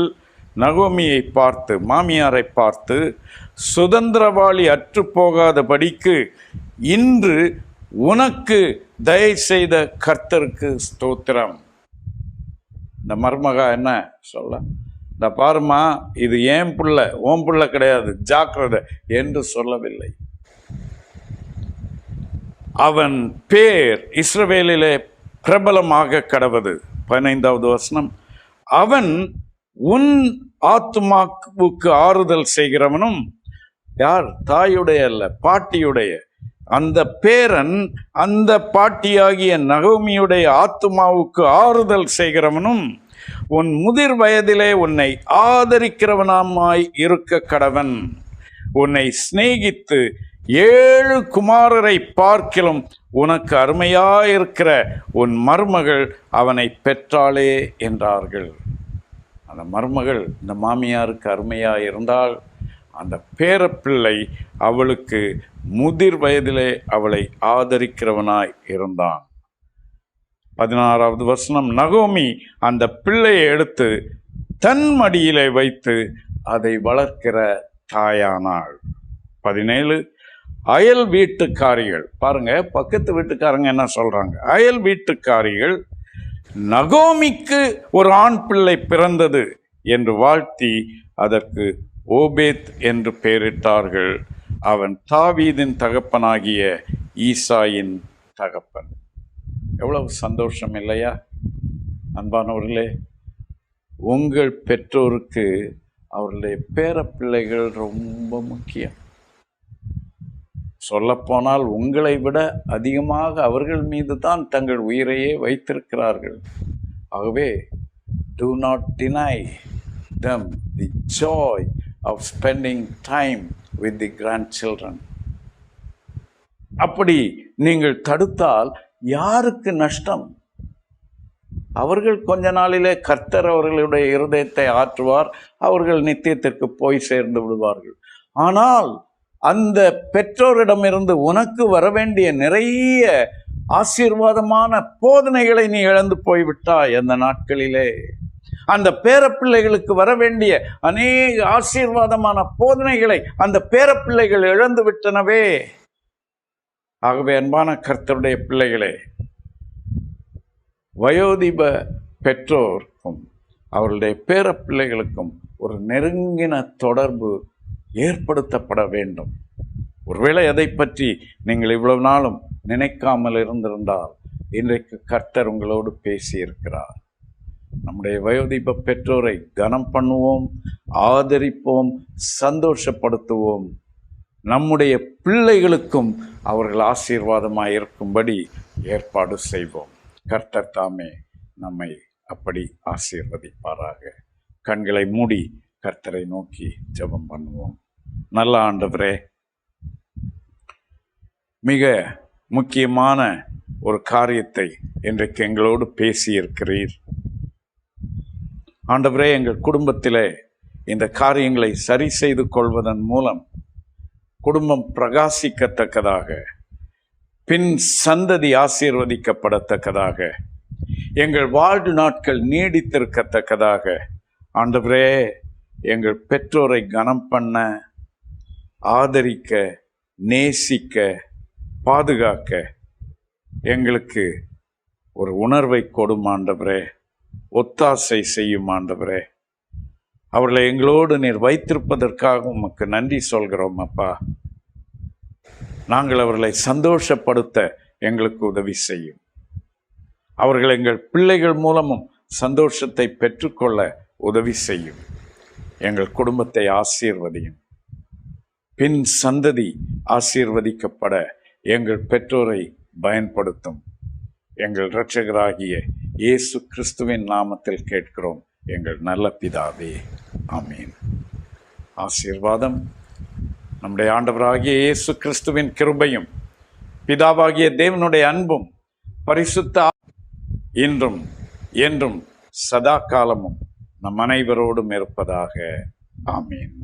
நகோமியை பார்த்து, மாமியாரை பார்த்து, சுதந்திரவாளி அற்று போகாதபடிக்கு இன்று உனக்கு தயை செய்த கர்த்தருக்கு ஸ்தோத்திரம். இந்த மருமகா என்ன சொல்ல, இந்த பாருமா, இது ஏன் பிள்ளை, ஓம் பிள்ளை கிடையாது, ஜாக்கிரதை என்று சொல்லவில்லை. அவன் பேர் இஸ்ரவேலிலே பிரபலமாக கடவது. 15வது வசனம். அவன் உன் ஆத்துமாவுக்கு ஆறுதல் செய்கிறவனும், யார்? தாயுடைய அல்ல, பாட்டியுடைய. அந்த பேரன் அந்த பாட்டியாகிய நகோமியுடைய ஆத்துமாவுக்கு ஆறுதல் செய்கிறவனும், உன் முதிர் வயதிலே உன்னை ஆதரிக்கிறவனாமாய் இருக்க கடவன். உன்னை சிநேகித்து 7 குமாரரை பார்க்கிலும் உனக்கு அருமையாயிருக்கிற உன் மருமகள் அவனை பெற்றாளே என்றார்கள். அந்த மருமகள் இந்த மாமியாருக்கு அருமையாயிருந்தால் அந்த பேரப்பிள்ளை அவளுக்கு முதிர் வயதிலே அவளை ஆதரிக்கிறவனாய் இருந்தான். 16வது வசனம். நகோமி அந்த பிள்ளையை எடுத்து தன் மடியிலே வைத்து அதை வளர்க்கிற தாயானாள். 17. அயல் வீட்டுக்காரிகள், பாருங்க, பக்கத்து வீட்டுக்காரங்க என்ன சொல்றாங்க. அயல் வீட்டுக்காரிகள் நகோமிக்கு ஒரு ஆண் பிள்ளை பிறந்தது என்று வாழ்த்தி அதற்கு ஓபேத் என்று பெயரிட்டார்கள். அவன் தாவீதின் தகப்பனாகிய ஈசாயின் தகப்பன். எவ்வளவு சந்தோஷம் இல்லையா அன்பானவர்களே? உங்கள் பெற்றோருக்கு அவர்களுடைய பேரப்பிள்ளைகள் ரொம்ப முக்கியம். சொல்லப்போனால் உங்களை விட அதிகமாக அவர்கள் மீது தான் தங்கள் உயிரையே வைத்திருக்கிறார்கள். ஆகவே do not deny them the joy of spending time with the grandchildren. அப்படி நீங்கள் தடுத்தால் யாருக்கு நஷ்டம்? அவர்கள் கொஞ்ச நாளிலே கர்த்தர் அவர்களுடைய இருதயத்தை ஆற்றுவார், அவர்கள் நித்தியத்திற்கு போய் சேர்ந்து விடுவார்கள். ஆனால் அந்த பெற்றோரிடமிருந்து உனக்கு வர வேண்டிய நிறைய ஆசீர்வாதமான போதனைகளை நீ இழந்து போய்விட்டாய். அந்த நாட்களிலே அந்த பேரப்பிள்ளைகளுக்கு வர வேண்டிய அநேக ஆசீர்வாதமான போதனைகளை அந்த பேரப்பிள்ளைகள் இழந்து விட்டனவே. ஆகவே அன்பான கர்த்தருடைய பிள்ளைகளே, வயோதிப பெற்றோருக்கும் அவர்களுடைய பேரப்பிள்ளைகளுக்கும் ஒரு நெருங்கின தொடர்பு ஏற்படுத்தப்பட வேண்டும். ஒருவேளை அதை பற்றி நீங்கள் இவ்வளவு நாளும் நினைக்காமல் இருந்திருந்தால் இன்றைக்கு கர்த்தர் உங்களோடு பேசியிருக்கிறார். நம்முடைய வயோதிப பெற்றோரை கனம் பண்ணுவோம், ஆதரிப்போம், சந்தோஷப்படுத்துவோம். நம்முடைய பிள்ளைகளுக்கும் அவர்கள் ஆசீர்வாதமாக இருக்கும்படி ஏற்பாடு செய்வோம். கர்த்தர் தாமே நம்மை அப்படி ஆசீர்வதிப்பாராக. கண்களை மூடி கர்த்தரை நோக்கி ஜெபம் பண்ணுவோம். நல்ல ஆண்டவரே, மிக முக்கியமான ஒரு காரியத்தை இன்றைக்கு எங்களோடு பேசியிருக்கிறீர். ஆண்டவரே, எங்கள் குடும்பத்திலே இந்த காரியங்களை சரி செய்து கொள்வதன் மூலம் குடும்பம் பிரகாசிக்கத்தக்கதாக, பின் சந்ததி ஆசீர்வதிக்கப்படத்தக்கதாக, எங்கள் வாழ்வு நாட்கள் நீடித்திருக்கத்தக்கதாக ஆண்டவரே எங்கள் பெற்றோரை கனம் பண்ண, ஆதரிக்க, நேசிக்க, பாதுகாக்க எங்களுக்கு ஒரு உணர்வை கொடும் ஆண்டவரே. ஒத்தாசை செய்யும் ஆண்டவரே. அவர்களை எங்களோடு நீர் வைத்திருப்பதற்காக உமக்கு நன்றி சொல்கிறோம் அப்பா. நாங்கள் அவர்களை சந்தோஷப்படுத்த எங்களுக்கு உதவி செய்யும். அவர்கள் எங்கள் பிள்ளைகள் மூலமும் சந்தோஷத்தை பெற்றுக்கொள்ள உதவி செய்யும். எங்கள் குடும்பத்தை ஆசீர்வதியும். பின் சந்ததி ஆசீர்வதிக்கப்பட எங்கள் பெற்றோரை பயன்படுத்தும். எங்கள் இரட்சகராகிய இயேசு கிறிஸ்துவின் நாமத்தில் கேட்கிறோம் எங்கள் நல்ல பிதாவே. ஆமீன். ஆசீர்வாதம். நம்முடைய ஆண்டவராகிய இயேசு கிறிஸ்துவின் கிருபையும் பிதாவாகிய தேவனுடைய அன்பும் பரிசுத்த இன்றும் என்றும் சதா காலமும் நம் அனைவரோடும் இருப்பதாக. ஆமீன்.